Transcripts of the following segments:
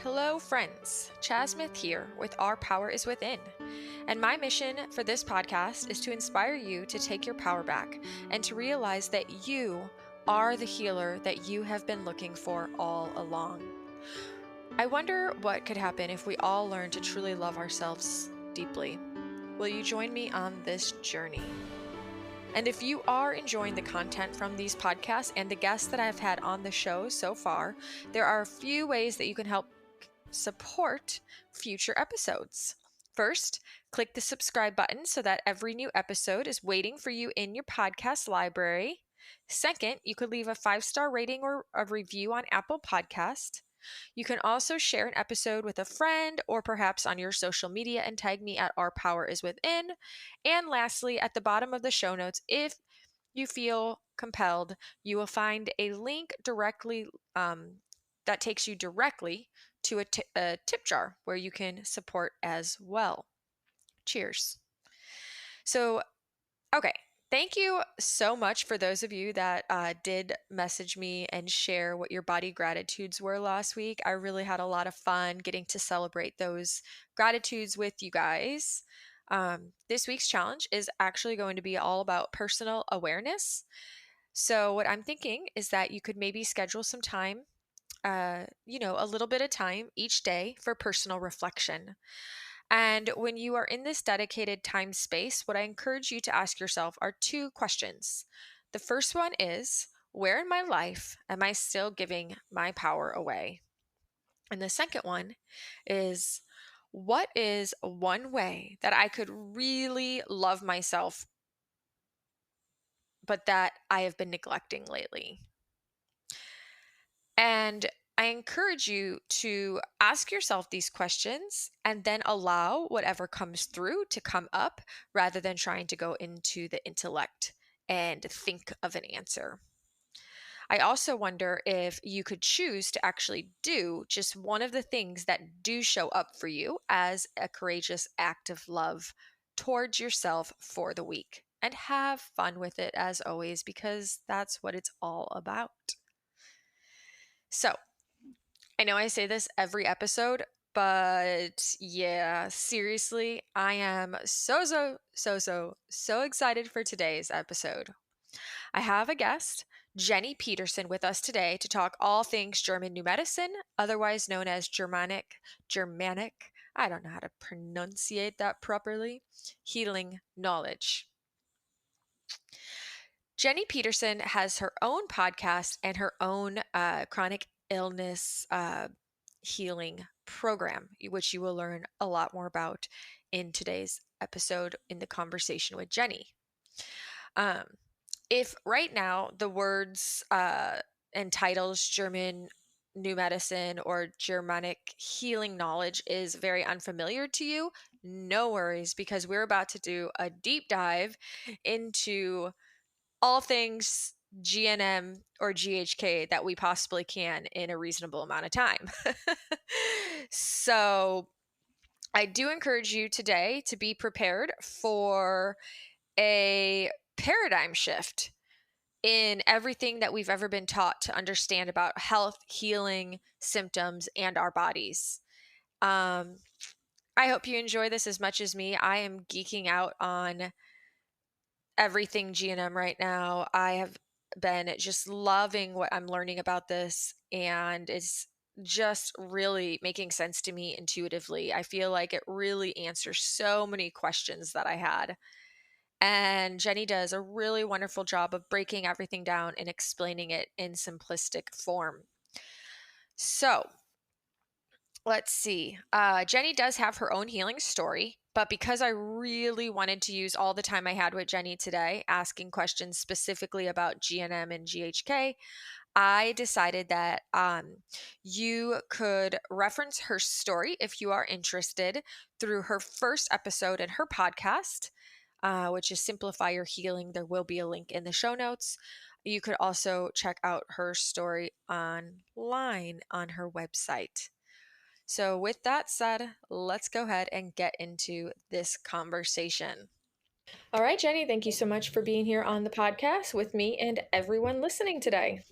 Hello, friends. Chaz Smith here with Our Power is Within. And my mission for this podcast is to inspire you to take your power back and to realize that you are the healer that you have been looking for all along. I wonder what could happen if we all learn to truly love ourselves deeply. Will you join me on this journey? And if you are enjoying the content from these podcasts and the guests that I've had on the show so far, there are a few ways that you can help support future episodes. First, click the subscribe button so that every new episode is waiting for you in your podcast library. Second, you could leave a 5-star rating or a review on Apple Podcast. You can also share an episode with a friend or perhaps on your social media and tag me at Our Power is Within. And lastly, at the bottom of the show notes, if you feel compelled, you will find a link directly that takes you directly to a tip jar where you can support as well. Cheers. So, okay. Thank you so much for those of you that did message me and share what your body gratitudes were last week. I really had a lot of fun getting to celebrate those gratitudes with you guys. This week's challenge is actually going to be all about personal awareness. So, what I'm thinking is that you could maybe schedule some time, a little bit of time each day for personal reflection. And when you are in this dedicated time space, what I encourage you to ask yourself are 2 questions. The first one is, where in my life am I still giving my power away? And the second one is, what is one way that I could really love myself, but that I have been neglecting lately? And I encourage you to ask yourself these questions and then allow whatever comes through to come up rather than trying to go into the intellect and think of an answer. I also wonder if you could choose to actually do just one of the things that do show up for you as a courageous act of love towards yourself for the week. And have fun with it as always, because that's what it's all about. So, I know I say this every episode, but yeah, seriously, I am so excited for today's episode. I have a guest, Jenny Peterson, with us today to talk all things German New Medicine, otherwise known as Germanic, I don't know how to pronunciate that properly, healing knowledge. Jenny Peterson has her own podcast and her own chronic illness healing program, which you will learn a lot more about in today's episode in the conversation with Jenny. Um, if right now the words and titles German New Medicine or Germanic healing knowledge is very unfamiliar to you, no worries, because we're about to do a deep dive into all things GNM or GHK that we possibly can in a reasonable amount of time. So I do encourage you today to be prepared for a paradigm shift in everything that we've ever been taught to understand about health, healing, symptoms, and our bodies. I hope you enjoy this as much as me. I am geeking out on everything GNM right now. I have been just loving what I'm learning about this, and it's just really making sense to me intuitively. I feel like it really answers so many questions that I had. And Jenny does a really wonderful job of breaking everything down and explaining it in simplistic form. So, let's see. Jenny does have her own healing story, but because I really wanted to use all the time I had with Jenny today, asking questions specifically about GNM and GHK, I decided that you could reference her story if you are interested through her first episode in her podcast, which is Simplify Your Healing. There will be a link in the show notes. You could also check out her story online on her website. So, with that said, let's go ahead and get into this conversation. All right, Jenny, thank you so much for being here on the podcast with me and everyone listening today.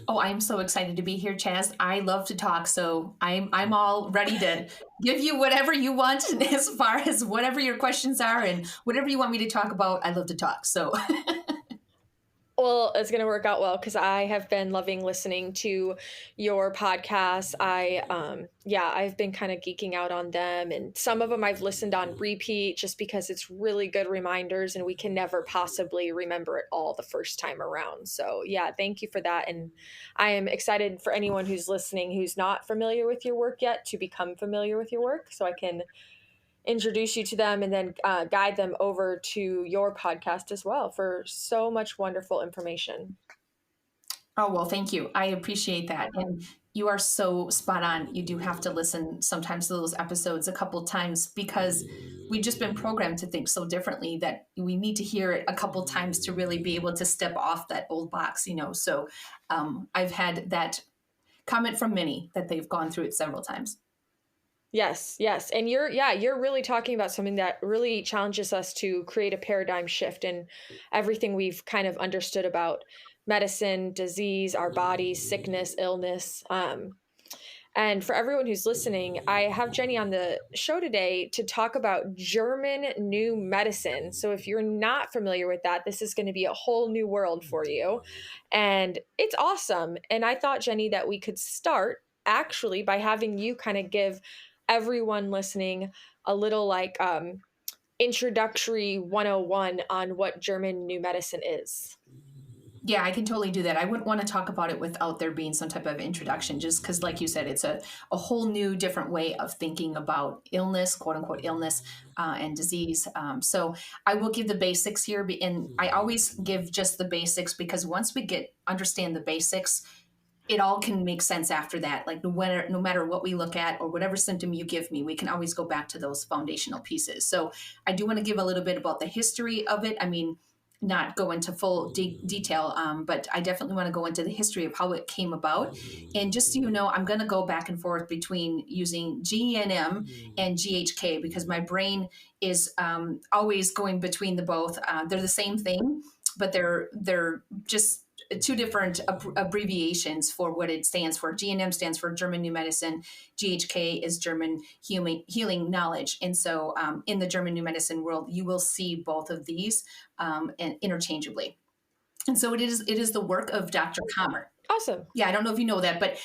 Oh, I'm so excited to be here, Chaz. I love to talk, so I'm all ready to give you whatever you want as far as whatever your questions are and whatever you want me to talk about. I love to talk. So Well, it's going to work out well because I have been loving listening to your podcasts. I've been kind of geeking out on them, and some of them I've listened on repeat just because it's really good reminders, and we can never possibly remember it all the first time around. So, yeah, thank you for that. And I am excited for anyone who's listening who's not familiar with your work yet to become familiar with your work so I can introduce you to them and then guide them over to your podcast as well for so much wonderful information. oh, well, thank you. I appreciate that. And you are so spot on. You do have to listen sometimes to those episodes a couple times because we've just been programmed to think so differently that we need to hear it a couple times to really be able to step off that old box. So I've had that comment from many that they've gone through it several times. Yes, yes. And you're really talking about something that really challenges us to create a paradigm shift in everything we've kind of understood about medicine, disease, our bodies, sickness, illness. And for everyone who's listening, I have Jenny on the show today to talk about German new medicine. So if you're not familiar with that, this is going to be a whole new world for you. And it's awesome. And I thought, Jenny, that we could start actually by having you kind of give everyone listening a little introductory 101 on what German new medicine is. Yeah, I can totally do that. I wouldn't want to talk about it without there being some type of introduction, just because, like you said, it's a whole new, different way of thinking about illness, quote unquote, illness and disease. So I will give the basics here. And I always give just the basics because once we understand the basics, it all can make sense after that. Like no matter what we look at or whatever symptom you give me, we can always go back to those foundational pieces. So I do want to give a little bit about the history of it. I mean, not go into full detail, but I definitely want to go into the history of how it came about. And just so you know, I'm going to go back and forth between using GNM and GHK because my brain is always going between the both. They're the same thing, but they're just two different abbreviations for what it stands for. GNM stands for German New Medicine. GHK is German Healing Knowledge. And so in the German New Medicine world, you will see both of these and interchangeably. And so it is the work of Dr. Kammer. Awesome. Yeah, I don't know if you know that, but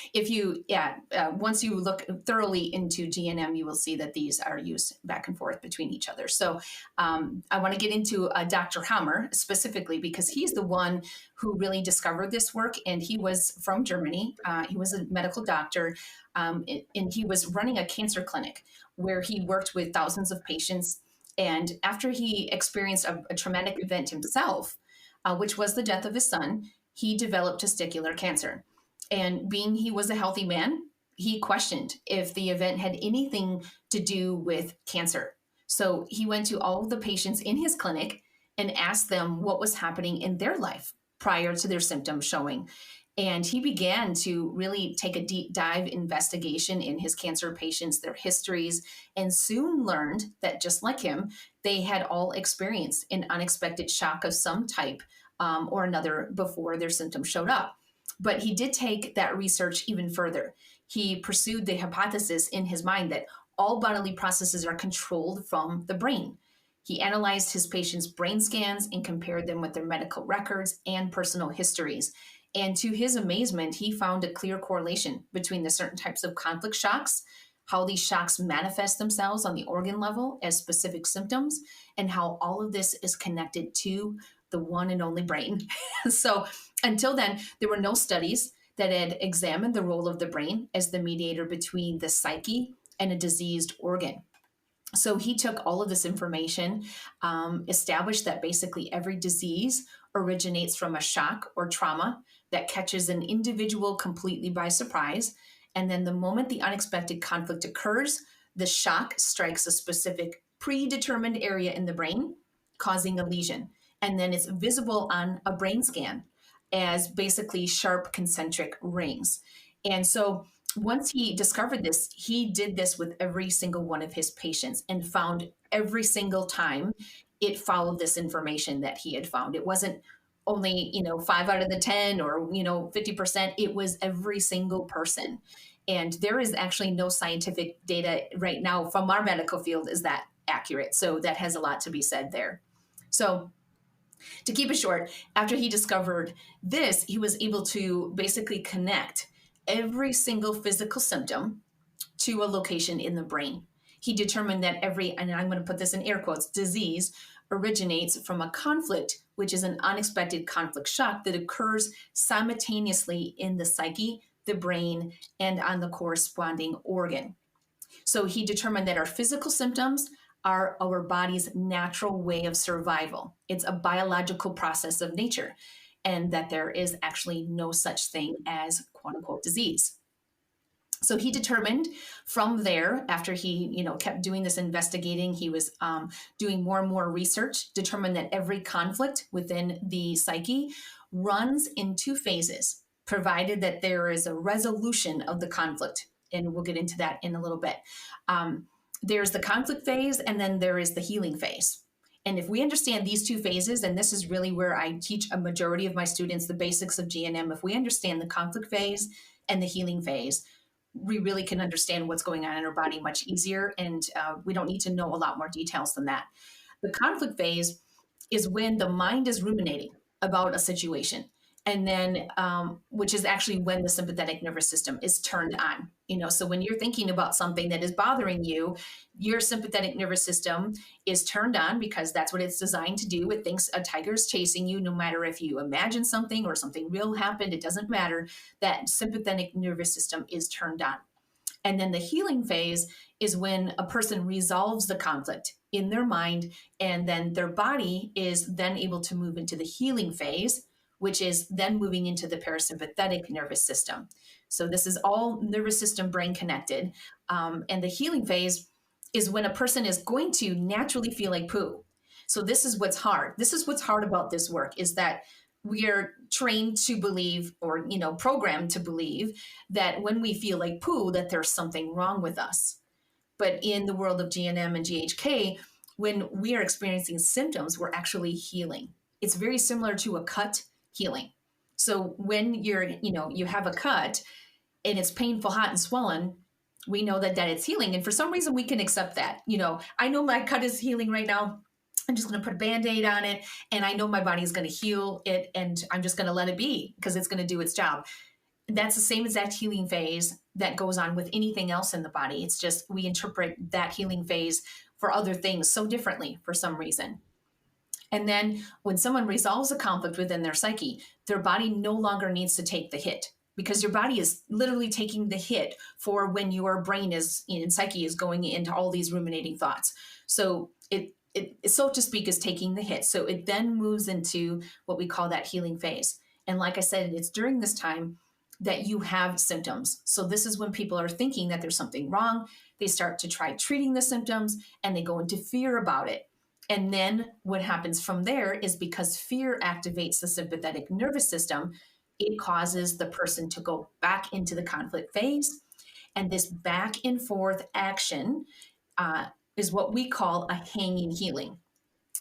once you look thoroughly into GNM, you will see that these are used back and forth between each other. So I want to get into Dr. Hammer specifically because he's the one who really discovered this work, and he was from Germany. He was a medical doctor, and he was running a cancer clinic where he worked with thousands of patients. And after he experienced a traumatic event himself, which was the death of his son, he developed testicular cancer. And being he was a healthy man, he questioned if the event had anything to do with cancer. So he went to all of the patients in his clinic and asked them what was happening in their life prior to their symptoms showing. And he began to really take a deep dive investigation in his cancer patients, their histories, and soon learned that just like him, they had all experienced an unexpected shock of some type or another before their symptoms showed up. But he did take that research even further. He pursued the hypothesis in his mind that all bodily processes are controlled from the brain. He analyzed his patients' brain scans and compared them with their medical records and personal histories. And to his amazement, he found a clear correlation between the certain types of conflict shocks, how these shocks manifest themselves on the organ level as specific symptoms, and how all of this is connected to the one and only brain. So until then, there were no studies that had examined the role of the brain as the mediator between the psyche and a diseased organ. So he took all of this information, established that basically every disease originates from a shock or trauma that catches an individual completely by surprise. And then the moment the unexpected conflict occurs, the shock strikes a specific predetermined area in the brain, causing a lesion. And then it's visible on a brain scan as basically sharp concentric rings. And so once he discovered this, he did this with every single one of his patients and found every single time it followed this information that he had found. It wasn't only, 5 out of the 10 or, 50%. It was every single person. And there is actually no scientific data right now from our medical field is that accurate. So that has a lot to be said there. So to keep it short, after he discovered this, he was able to basically connect every single physical symptom to a location in the brain. He determined that every, and I'm going to put this in air quotes, disease originates from a conflict, which is an unexpected conflict shock that occurs simultaneously in the psyche, the brain, and on the corresponding organ. So he determined that our physical symptoms are our body's natural way of survival. It's a biological process of nature, and that there is actually no such thing as quote unquote disease. So he determined from there, after he kept doing this investigating, he was doing more and more research, determined that every conflict within the psyche runs in two phases, provided that there is a resolution of the conflict. And we'll get into that in a little bit. There's the conflict phase, and then there is the healing phase. And if we understand these two phases, and this is really where I teach a majority of my students the basics of GNM, if we understand the conflict phase and the healing phase, we really can understand what's going on in our body much easier. And we don't need to know a lot more details than that. The conflict phase is when the mind is ruminating about a situation. And then, which is actually when the sympathetic nervous system is turned on. So when you're thinking about something that is bothering you, your sympathetic nervous system is turned on because that's what it's designed to do. It thinks a tiger's chasing you, no matter if you imagine something or something real happened, it doesn't matter. That sympathetic nervous system is turned on. And then the healing phase is when a person resolves the conflict in their mind, and then their body is then able to move into the healing phase, which is then moving into the parasympathetic nervous system. So this is all nervous system brain connected. And the healing phase is when a person is going to naturally feel like poo. So this is what's hard. This is what's hard about this work, is that we are trained to believe, or programmed to believe, that when we feel like poo, that there's something wrong with us. But in the world of GNM and GHK, when we are experiencing symptoms, we're actually healing. It's very similar to a cut healing. So when you have a cut and it's painful, hot, and swollen, we know that it's healing. And for some reason, we can accept that. I know my cut is healing right now. I'm just going to put a Band-Aid on it, and I know my body is going to heal it, and I'm just going to let it be because it's going to do its job. That's the same exact healing phase that goes on with anything else in the body. It's just we interpret that healing phase for other things so differently for some reason. And then when someone resolves a conflict within their psyche, their body no longer needs to take the hit, because your body is literally taking the hit for when your brain is in psyche is going into all these ruminating thoughts. So it so to speak is taking the hit. So it then moves into what we call that healing phase. And like I said, it's during this time that you have symptoms. So this is when people are thinking that there's something wrong. They start to try treating the symptoms, and they go into fear about it. And then what happens from there is, because fear activates the sympathetic nervous system, it causes the person to go back into the conflict phase. And this back and forth action is what we call a hanging healing,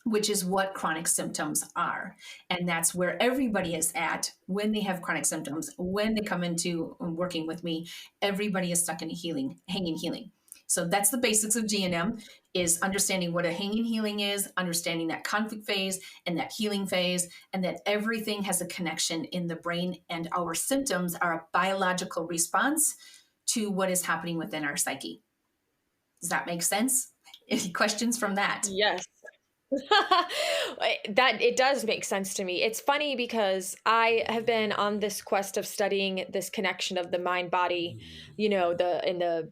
which is what chronic symptoms are. And that's where everybody is at when they have chronic symptoms. When they come into working with me, everybody is stuck in a hanging healing. So that's the basics of GNM, is understanding what a hanging healing is, understanding that conflict phase and that healing phase, and that everything has a connection in the brain, and our symptoms are a biological response to what is happening within our psyche. Does that make sense? Any questions from that? Yes. That it does make sense to me. It's funny because I have been on this quest of studying this connection of the mind body, the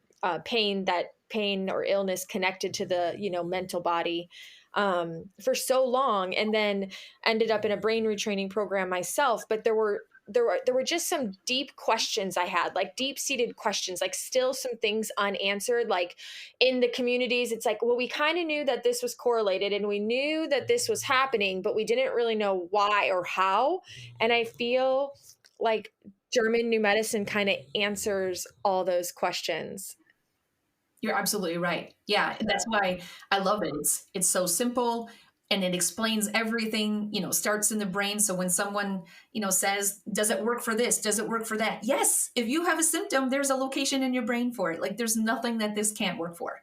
pain or illness connected to the mental body for so long, and then ended up in a brain retraining program myself. But there were just some deep questions I had, like deep-seated questions, like still some things unanswered. Like in the communities, it's like, well, we kind of knew that this was correlated and we knew that this was happening, but we didn't really know why or how. And I feel like German New Medicine kind of answers all those questions. You're absolutely right. Yeah, and that's why I love it. It's so simple, and it explains everything, starts in the brain. So when someone, says, does it work for this? Does it work for that? Yes. If you have a symptom, there's a location in your brain for it. Like there's nothing that this can't work for.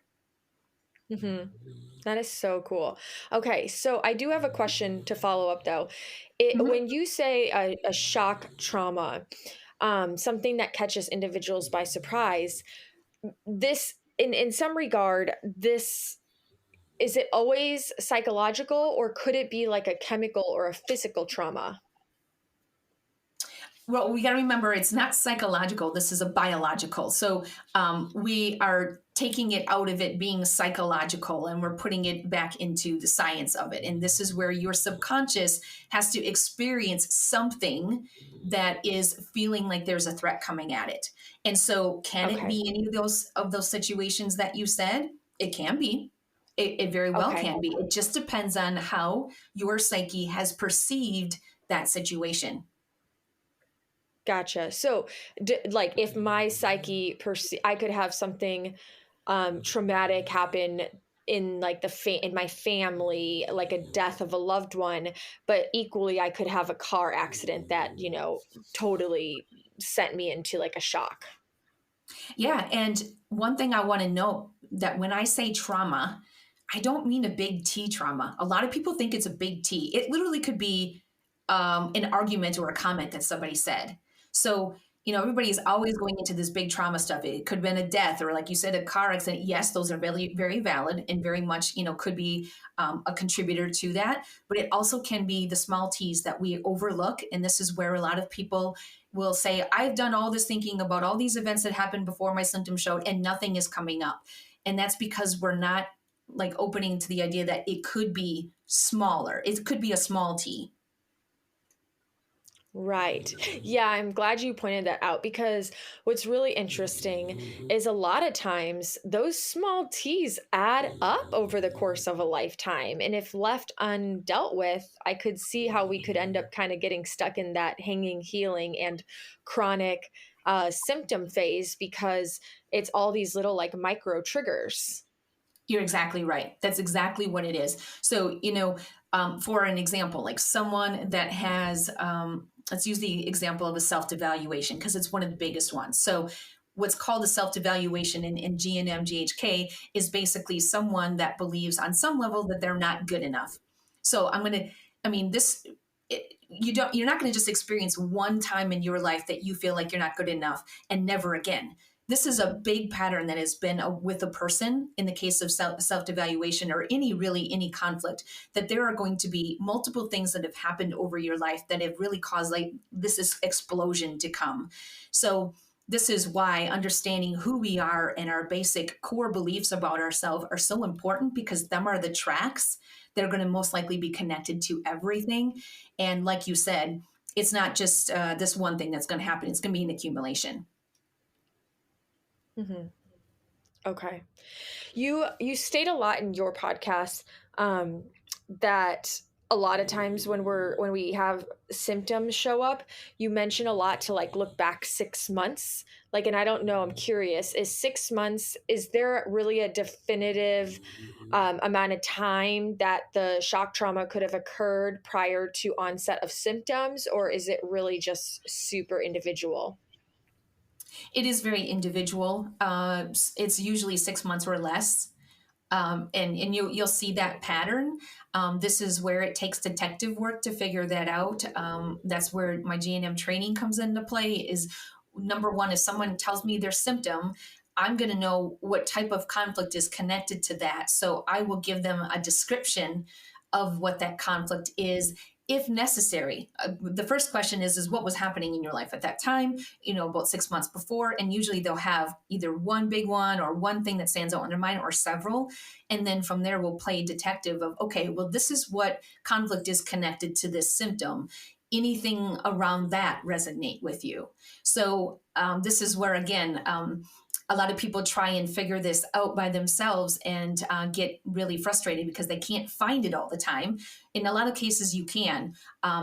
Mm-hmm. That is so cool. Okay, so I do have a question to follow up though. Mhm. When you say a shock trauma, something that catches individuals by surprise, this in some regard, this is it always psychological or could it be like a chemical or a physical trauma? Well, we got to remember it's not psychological. This is a biological. So we are taking it out of it being psychological and we're putting it back into the science of it. And this is where your subconscious has to experience something that is feeling like there's a threat coming at it. And so, can it Okay. be any of those situations that you said? It can be. It very well Okay. can be. It just depends on how your psyche has perceived that situation. Gotcha. So, like, if my psyche I could have something traumatic happen in like in my family, like a death of a loved one, but equally I could have a car accident that totally sent me into like a shock. Yeah. And one thing I want to note that when I say trauma, I don't mean a big T trauma. A lot of people think it's a big T. It literally could be an argument or a comment that somebody said. So, everybody's always going into this big trauma stuff. It could have been a death or, like you said, a car accident. Yes, those are very, very valid and very much, could be a contributor to that. But it also can be the small T's that we overlook. And this is where a lot of people will say, I've done all this thinking about all these events that happened before my symptoms showed, and nothing is coming up. And that's because we're not like opening to the idea that it could be smaller. It could be a small T. Right. Yeah, I'm glad you pointed that out because what's really interesting is a lot of times those small T's add up over the course of a lifetime. And if left undealt with, I could see how we could end up kind of getting stuck in that hanging, healing, and chronic symptom phase because it's all these little like micro triggers. You're exactly right. That's exactly what it is. So, for an example, like someone that has, let's use the example of a self evaluation because it's one of the biggest ones. So, what's called a self evaluation in GNM, GHK is basically someone that believes on some level that they're not good enough. So, this, you're not going to just experience one time in your life that you feel like you're not good enough and never again. This is a big pattern that has been with a person in the case of self-evaluation or any conflict, that there are going to be multiple things that have happened over your life that have really caused like this explosion to come. So this is why understanding who we are and our basic core beliefs about ourselves are so important, because them are the tracks that are going to most likely be connected to everything. And like you said, it's not just this one thing that's going to happen. It's going to be an accumulation. Hmm. Okay. You state a lot in your podcast that a lot of times when we have symptoms show up, you mention a lot to like look back 6 months. Like, and I don't know, I'm curious, is 6 months, is there really a definitive amount of time that the shock trauma could have occurred prior to onset of symptoms, or is it really just super individual? It is very individual. It's usually 6 months or less. And you'll see that pattern. This is where it takes detective work to figure that out. That's where my GNM training comes into play. Is number one, if someone tells me their symptom, I'm going to know what type of conflict is connected to that. So I will give them a description of what that conflict is if necessary. The first question is what was happening in your life at that time, about 6 months before. And usually they'll have either one big one or one thing that stands out in their mind or several. And then from there, we'll play detective of, okay, well, this is what conflict is connected to this symptom. Anything around that resonate with you? So this is where, again, a lot of people try and figure this out by themselves and get really frustrated because they can't find it all the time. In a lot of cases, you can,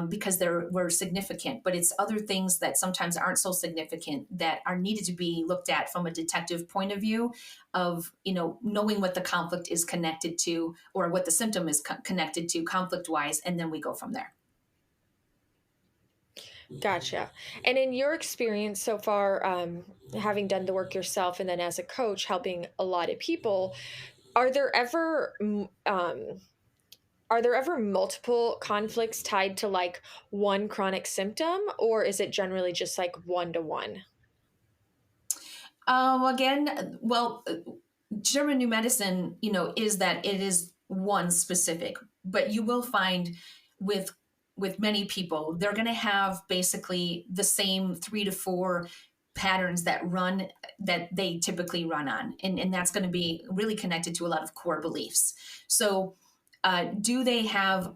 because were significant, but it's other things that sometimes aren't so significant that are needed to be looked at from a detective point of view of, knowing what the conflict is connected to or what the symptom is connected to conflict wise, and then we go from there. Gotcha. And in your experience so far, having done the work yourself and then as a coach helping a lot of people, are there ever are there ever multiple conflicts tied to like one chronic symptom, or is it generally just like one to one? Again, well, German new medicine, is that it is one specific, but you will find with many people, they're going to have basically the same 3 to 4 patterns that they typically run on, and that's going to be really connected to a lot of core beliefs. So, do they have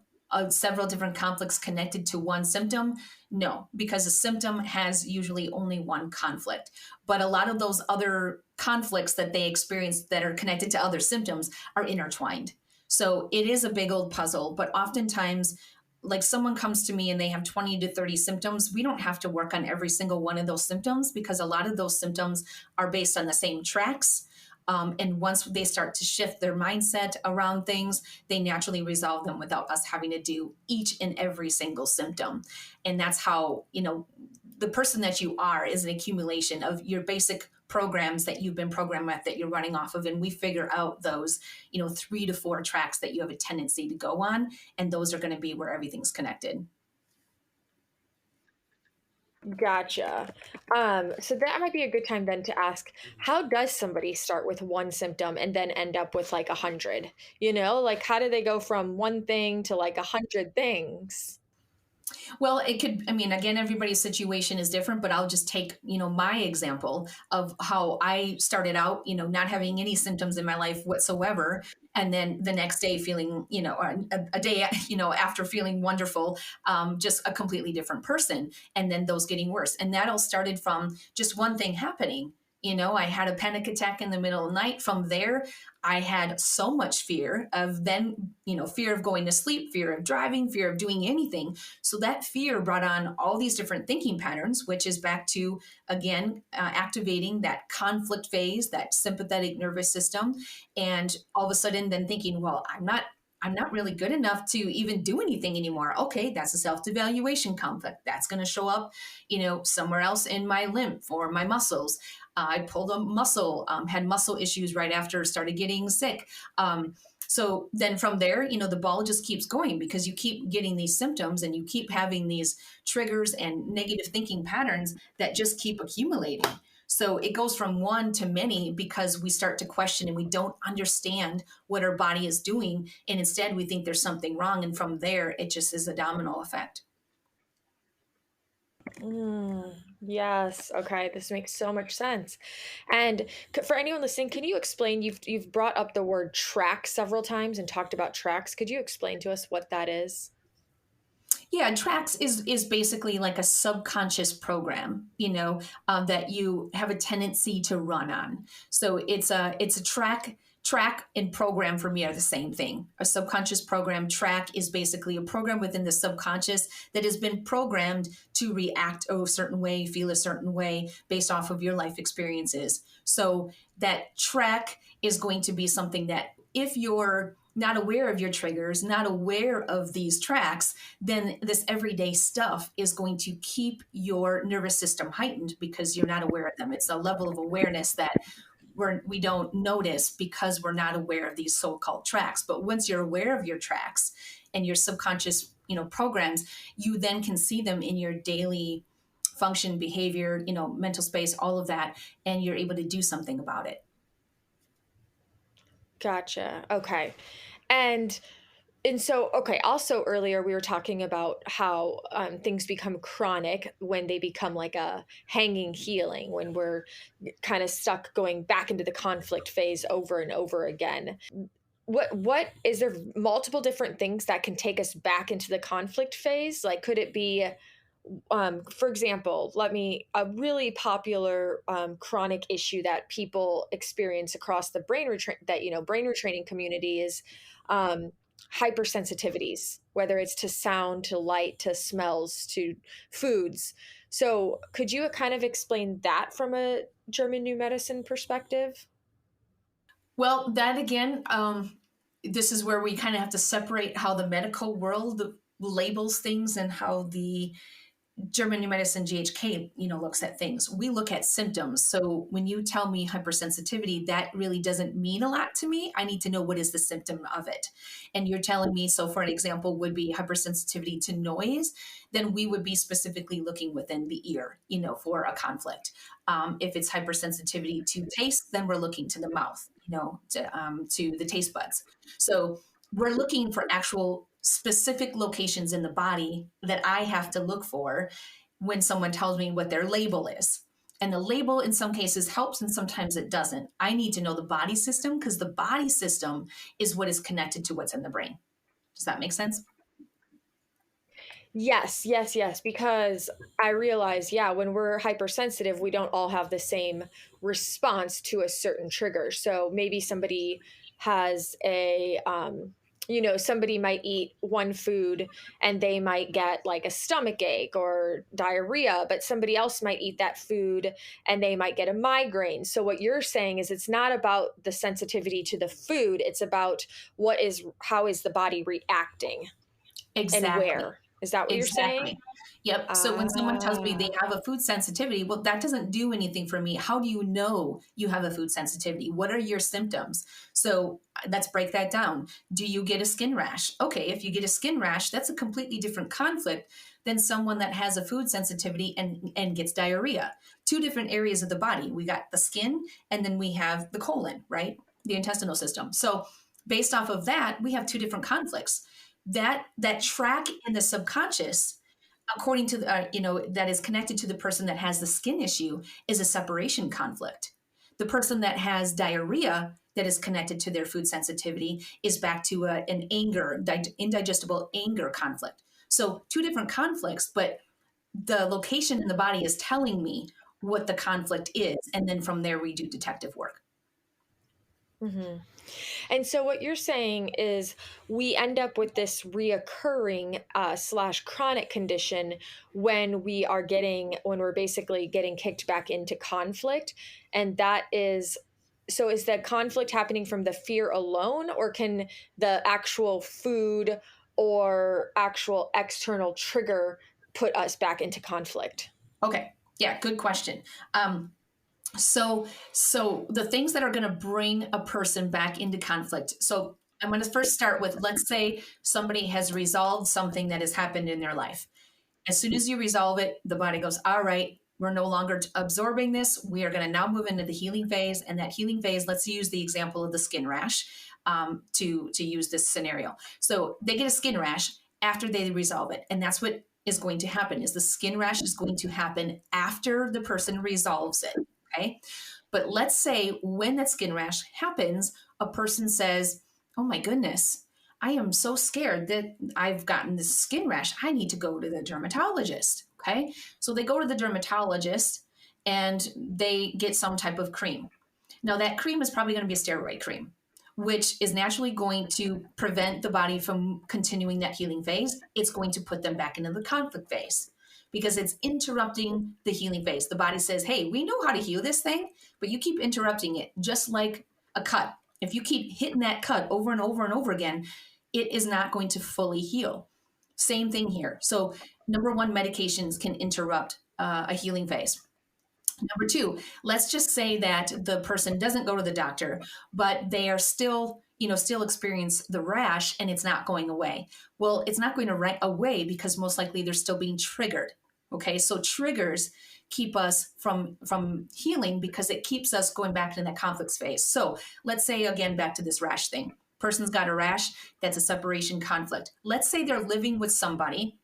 several different conflicts connected to one symptom? No, because a symptom has usually only one conflict. But a lot of those other conflicts that they experience that are connected to other symptoms are intertwined. So it is a big old puzzle, but oftentimes, like someone comes to me and they have 20 to 30 symptoms, we don't have to work on every single one of those symptoms because a lot of those symptoms are based on the same tracks. And once they start to shift their mindset around things, they naturally resolve them without us having to do each and every single symptom. And that's how, the person that you are is an accumulation of your basic programs that you've been programmed with that you're running off of. And we figure out those, 3 to 4 tracks that you have a tendency to go on. And those are going to be where everything's connected. Gotcha. So that might be a good time then to ask, how does somebody start with one symptom and then end up with like 100? Like how do they go from one thing to like 100 things? Well, it could, I mean, again, everybody's situation is different, but I'll just take, my example of how I started out, not having any symptoms in my life whatsoever. And then the next day feeling, or a day, after feeling wonderful, just a completely different person. And then those getting worse. And that all started from just one thing happening. I had a panic attack in the middle of the night. From there, I had so much fear of then, fear of going to sleep, fear of driving, fear of doing anything. So that fear brought on all these different thinking patterns, which is back to, again, activating that conflict phase, that sympathetic nervous system. And all of a sudden then thinking, well, I'm not really good enough to even do anything anymore. Okay, that's a self-devaluation conflict. That's going to show up, somewhere else in my lymph or my muscles. I pulled a muscle, had muscle issues right after, started getting sick. So then from there, the ball just keeps going because you keep getting these symptoms and you keep having these triggers and negative thinking patterns that just keep accumulating. So it goes from one to many because we start to question and we don't understand what our body is doing. And instead we think there's something wrong. And from there, it just is a domino effect. Yes. Okay. This makes so much sense. And for anyone listening, can you explain? You've brought up the word track several times and talked about tracks. Could you explain to us what that is? Yeah, tracks is basically like a subconscious program, that you have a tendency to run on. So it's a track and program for me are the same thing. A subconscious program. Track is basically a program within the subconscious that has been programmed to react a certain way, feel a certain way based off of your life experiences. So that track is going to be something that if you're not aware of your triggers, not aware of these tracks, then this everyday stuff is going to keep your nervous system heightened because you're not aware of them. It's a level of awareness that we don't notice because we're not aware of these so-called tracks. But once you're aware of your tracks and your subconscious, programs, you then can see them in your daily function, behavior, mental space, all of that, and you're able to do something about it. Gotcha. Okay. And so, okay, also earlier we were talking about how things become chronic when they become like a hanging healing, when we're kind of stuck going back into the conflict phase over and over again. What is there multiple different things that can take us back into the conflict phase? Like, could it be For example, a really popular chronic issue that people experience across the brain retraining community is um, hypersensitivities, whether it's to sound, to light, to smells, to foods. So, could you kind of explain that from a German New Medicine perspective? Well, that again, this is where we kind of have to separate how the medical world labels things and how the German New Medicine GHK, looks at things. We look at symptoms. So when you tell me hypersensitivity, that really doesn't mean a lot to me. I need to know what is the symptom of it. And you're telling me, so for an example, would be hypersensitivity to noise, then we would be specifically looking within the ear, for a conflict. If it's hypersensitivity to taste, then we're looking to the mouth, to the taste buds. So we're looking for actual specific locations in the body that I have to look for when someone tells me what their label is. And the label in some cases helps and sometimes it doesn't. I need to know the body system because the body system is what is connected to what's in the brain. Does that make sense? Yes, yes, yes. Because I realize, yeah, when we're hypersensitive, we don't all have the same response to a certain trigger. So maybe somebody has somebody might eat one food and they might get like a stomach ache or diarrhea, but somebody else might eat that food and they might get a migraine. So what you're saying is it's not about the sensitivity to the food, it's about how is the body reacting and Exactly. where. Is that what you're saying? Exactly. Yep. So when someone tells me Ah. they have a food sensitivity, well, that doesn't do anything for me. How do you know you have a food sensitivity? What are your symptoms? So let's break that down. Do you get a skin rash? Okay, if you get a skin rash, that's a completely different conflict than someone that has a food sensitivity and gets diarrhea. Two different areas of the body. We got the skin and then we have the colon, right? The intestinal system. So based off of that, we have two different conflicts. That track in the subconscious, according to the, that is connected to the person that has the skin issue, is a separation conflict. The person that has diarrhea that is connected to their food sensitivity is back to an indigestible anger conflict. So two different conflicts, but the location in the body is telling me what the conflict is, and then from there we do detective work. Hmm. And so what you're saying is we end up with this reoccurring slash chronic condition when we're basically getting kicked back into conflict. And that is, so is the conflict happening from the fear alone, or can the actual food or actual external trigger put us back into conflict? Okay, yeah, good question. So the things that are going to bring a person back into conflict. So I'm going to first start with, let's say somebody has resolved something that has happened in their life. As soon as you resolve it, the body goes, all right, we're no longer absorbing this. We are going to now move into the healing phase. And that healing phase, let's use the example of the skin rash to use this scenario. So they get a skin rash after they resolve it. And that's what is going to happen is the skin rash is going to happen after the person resolves it. Okay. But let's say when that skin rash happens, a person says, oh my goodness, I am so scared that I've gotten this skin rash. I need to go to the dermatologist. Okay. So they go to the dermatologist and they get some type of cream. Now, that cream is probably going to be a steroid cream, which is naturally going to prevent the body from continuing that healing phase. It's going to put them back into the conflict phase because it's interrupting the healing phase. The body says, hey, we know how to heal this thing, but you keep interrupting it, just like a cut. If you keep hitting that cut over and over and over again, it is not going to fully heal. Same thing here. So, number one, medications can interrupt a healing phase. Number two, let's just say that the person doesn't go to the doctor, but they are still experience the rash and it's not going away. Well, it's not going to right away because most likely they're still being triggered. Okay, so triggers keep us from healing because it keeps us going back into that conflict phase. So let's say again back to this rash thing. Person's got a rash, that's a separation conflict. Let's say they're living with somebody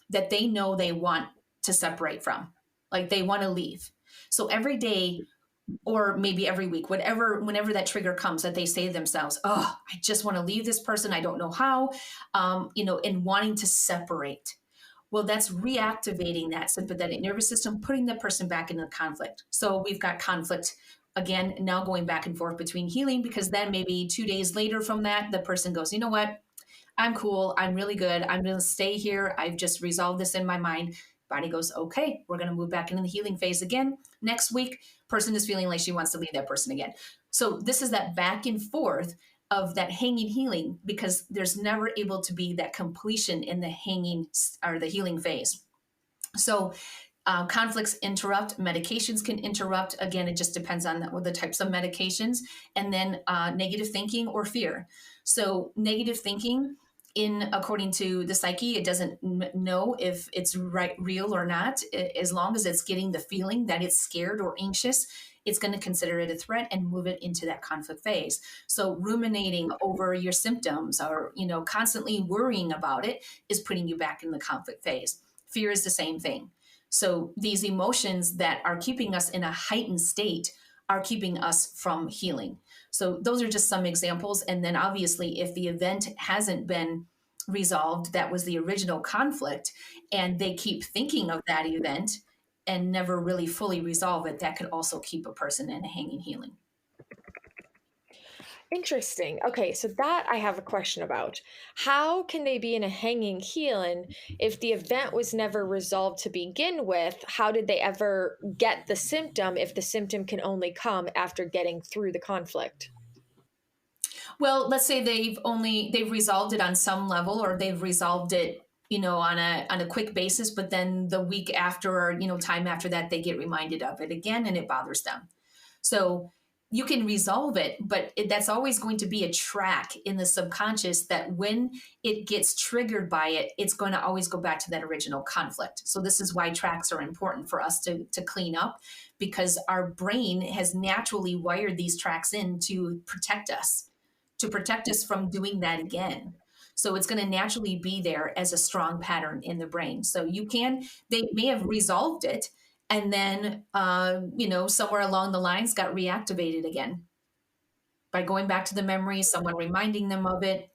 that they know they want to separate from, like they want to leave. So every day or maybe every week, whenever that trigger comes, that they say to themselves, oh, I just want to leave this person. I don't know how, and wanting to separate. Well, that's reactivating that sympathetic nervous system, putting the person back into the conflict. So we've got conflict again, now going back and forth between healing, because then maybe 2 days later from that, the person goes, you know what? I'm cool. I'm really good. I'm going to stay here. I've just resolved this in my mind. Body goes, okay, we're going to move back into the healing phase again. Next week, person is feeling like she wants to leave that person again. So this is that back and forth of that hanging healing, because there's never able to be that completion in the hanging or the healing phase. So conflicts interrupt, medications can interrupt. Again, it just depends on the types of medications. And then negative thinking or fear. So negative thinking, according to the psyche, it doesn't know if it's real or not. As long as it's getting the feeling that it's scared or anxious, it's going to consider it a threat and move it into that conflict phase. So ruminating over your symptoms, or constantly worrying about it, is putting you back in the conflict phase. Fear is the same thing. So these emotions that are keeping us in a heightened state are keeping us from healing. So those are just some examples. And then obviously, if the event hasn't been resolved, that was the original conflict, and they keep thinking of that event and never really fully resolve it, that could also keep a person in a hanging healing. Interesting. Okay, so that I have a question about. How can they be in a hanging healing if the event was never resolved to begin with? How did they ever get the symptom if the symptom can only come after getting through the conflict? Well, let's say they've resolved it on some level, or they've resolved it, on a quick basis, but then the week after, or time after that, they get reminded of it again and it bothers them. So you can resolve it, but that's always going to be a track in the subconscious that when it gets triggered by it, it's going to always go back to that original conflict. So this is why tracks are important for us to clean up, because our brain has naturally wired these tracks in to protect us from doing that again. So it's going to naturally be there as a strong pattern in the brain. So they may have resolved it, and then, somewhere along the lines got reactivated again by going back to the memory, someone reminding them of it.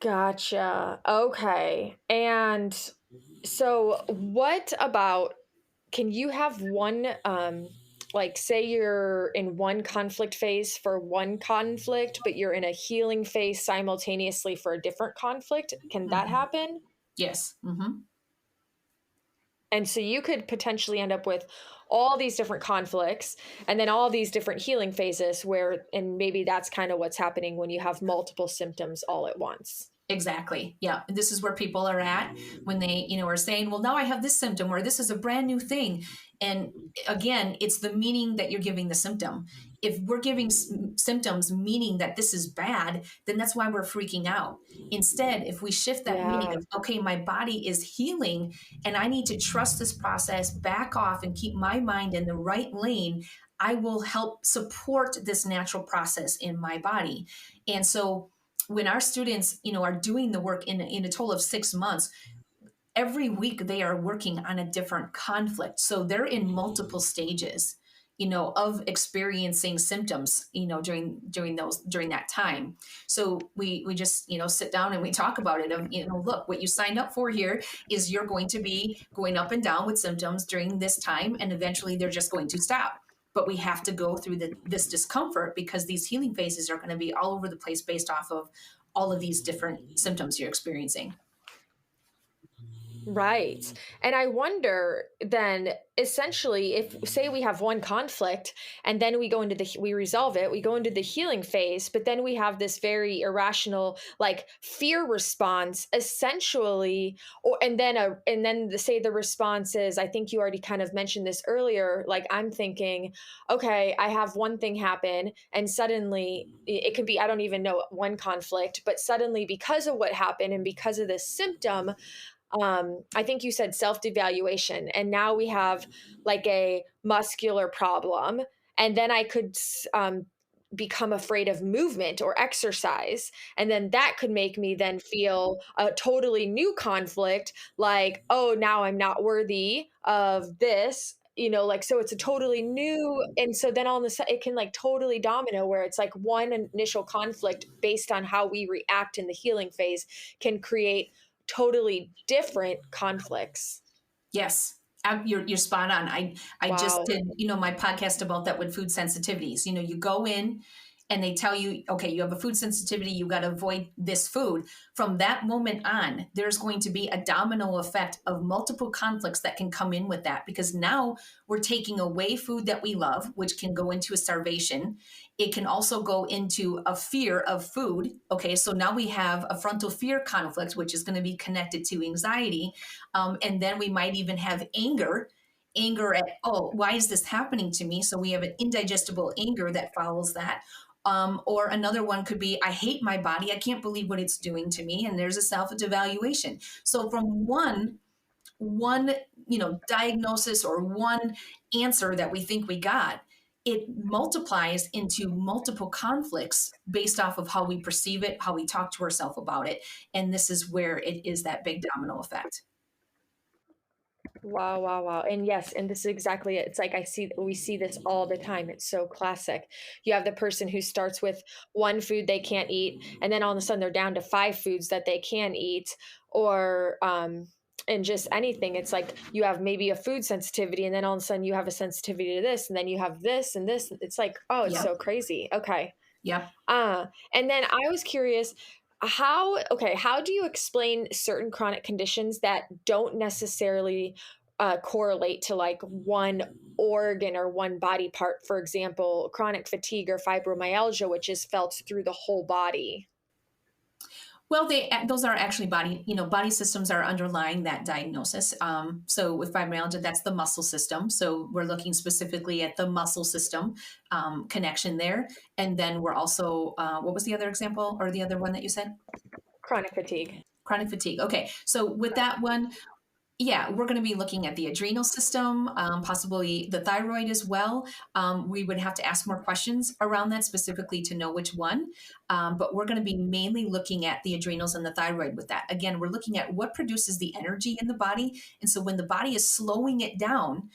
Gotcha. Okay. And so what about, can you have one, like say you're in one conflict phase for one conflict, but you're in a healing phase simultaneously for a different conflict? Can that Mm-hmm. happen? Yes. Mm-hmm. And so you could potentially end up with all these different conflicts and then all these different healing phases and maybe that's kind of what's happening when you have multiple symptoms all at once. Exactly. Yeah. And this is where people are at when they, are saying, well, now I have this symptom, or this is a brand new thing. And again, it's the meaning that you're giving the symptom. If we're giving symptoms meaning that this is bad, then that's why we're freaking out. Instead, if we shift that meaning of, okay, my body is healing and I need to trust this process, back off and keep my mind in the right lane, I will help support this natural process in my body. And so when our students, are doing the work in a total of 6 months, every week they are working on a different conflict. So they're in multiple stages, of experiencing symptoms, during that time. So we just, sit down and we talk about it of, look, what you signed up for here is you're going to be going up and down with symptoms during this time, and eventually they're just going to stop. But we have to go through this discomfort, because these healing phases are going to be all over the place based off of all of these different symptoms you're experiencing. Right. And I wonder then, essentially, if say we have one conflict and then we resolve it, we go into the healing phase, but then we have this very irrational, like fear response, essentially, and then say the response is, I think you already kind of mentioned this earlier, like I'm thinking, okay, I have one thing happen and suddenly it could be, I don't even know one conflict, but suddenly because of what happened and because of this symptom, I think you said self-devaluation, and now we have like a muscular problem, and then I could become afraid of movement or exercise, and then that could make me then feel a totally new conflict, like, oh, now I'm not worthy of this, like, so it's a totally new, and so then all of a sudden it can like totally domino, where it's like one initial conflict based on how we react in the healing phase can create totally different conflicts. Yes. You're spot on. I just Wow. did, my podcast about that with food sensitivities. You go in and they tell you, okay, you have a food sensitivity, you got to avoid this food. From that moment on, there's going to be a domino effect of multiple conflicts that can come in with that, because now we're taking away food that we love, which can go into a starvation. It can also go into a fear of food. Okay, so now we have a frontal fear conflict, which is going to be connected to anxiety. And then we might even have anger at, oh, why is this happening to me? So we have an indigestible anger that follows that. Or another one could be, I hate my body. I can't believe what it's doing to me. And there's a self-devaluation. So from one diagnosis or one answer that we think we got, it multiplies into multiple conflicts based off of how we perceive it, how we talk to ourselves about it. And this is where it is that big domino effect. Wow, wow, wow. And yes, and this is exactly it. It's like we see this all the time. It's so classic. You have the person who starts with one food they can't eat, and then all of a sudden they're down to 5 foods that they can eat, or and just anything. It's like you have maybe a food sensitivity, and then all of a sudden you have a sensitivity to this, and then you have this and this. It's like, oh, it's Yep. so crazy. Okay. Yep. And then I was curious, how do you explain certain chronic conditions that don't necessarily correlate to like one organ or one body part? For example, chronic fatigue or fibromyalgia, which is felt through the whole body. Well, those are actually body systems are underlying that diagnosis. So with fibromyalgia, that's the muscle system. So we're looking specifically at the muscle system connection there. And then we're also, what was the other example or the other one that you said? Chronic fatigue. Chronic fatigue. Okay. So with that one, yeah, we're going to be looking at the adrenal system, possibly the thyroid as well. We would have to ask more questions around that specifically to know which one. But we're going to be mainly looking at the adrenals and the thyroid with that. Again, we're looking at what produces the energy in the body. And so when the body is slowing it down,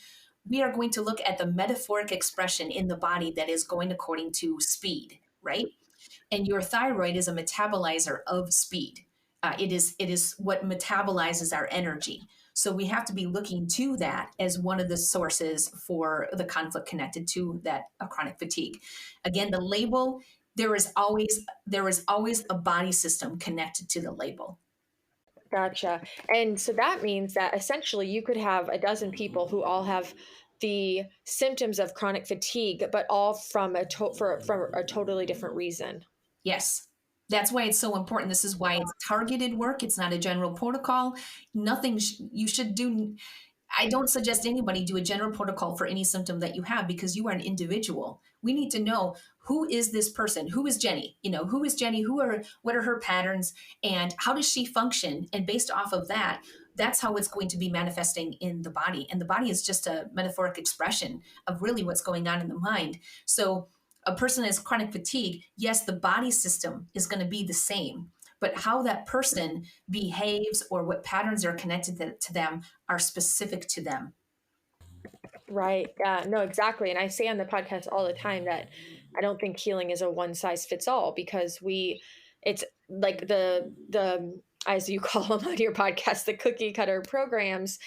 we are going to look at the metaphoric expression in the body that is going according to speed, right? And your thyroid is a metabolizer of speed. It is what metabolizes our energy. So we have to be looking to that as one of the sources for the conflict connected to that chronic fatigue. Again, the label, there is always a body system connected to the label. Gotcha. And so that means that essentially you could have a dozen people who all have the symptoms of chronic fatigue, but all from from a totally different reason. Yes. That's why it's so important. This is why it's targeted work. It's not a general protocol. Nothing you should do. I don't suggest anybody do a general protocol for any symptom that you have, because you are an individual. We need to know, who is this person? Who is Jenny? Who is Jenny? What are her patterns, and how does she function? And based off of that, that's how it's going to be manifesting in the body. And the body is just a metaphoric expression of really what's going on in the mind. So a person has chronic fatigue, yes, the body system is going to be the same, but how that person behaves or what patterns are connected to them are specific to them. Right. Yeah. No, exactly. And I say on the podcast all the time that I don't think healing is a one size fits all, because it's like as you call them on your podcast, the cookie cutter programs.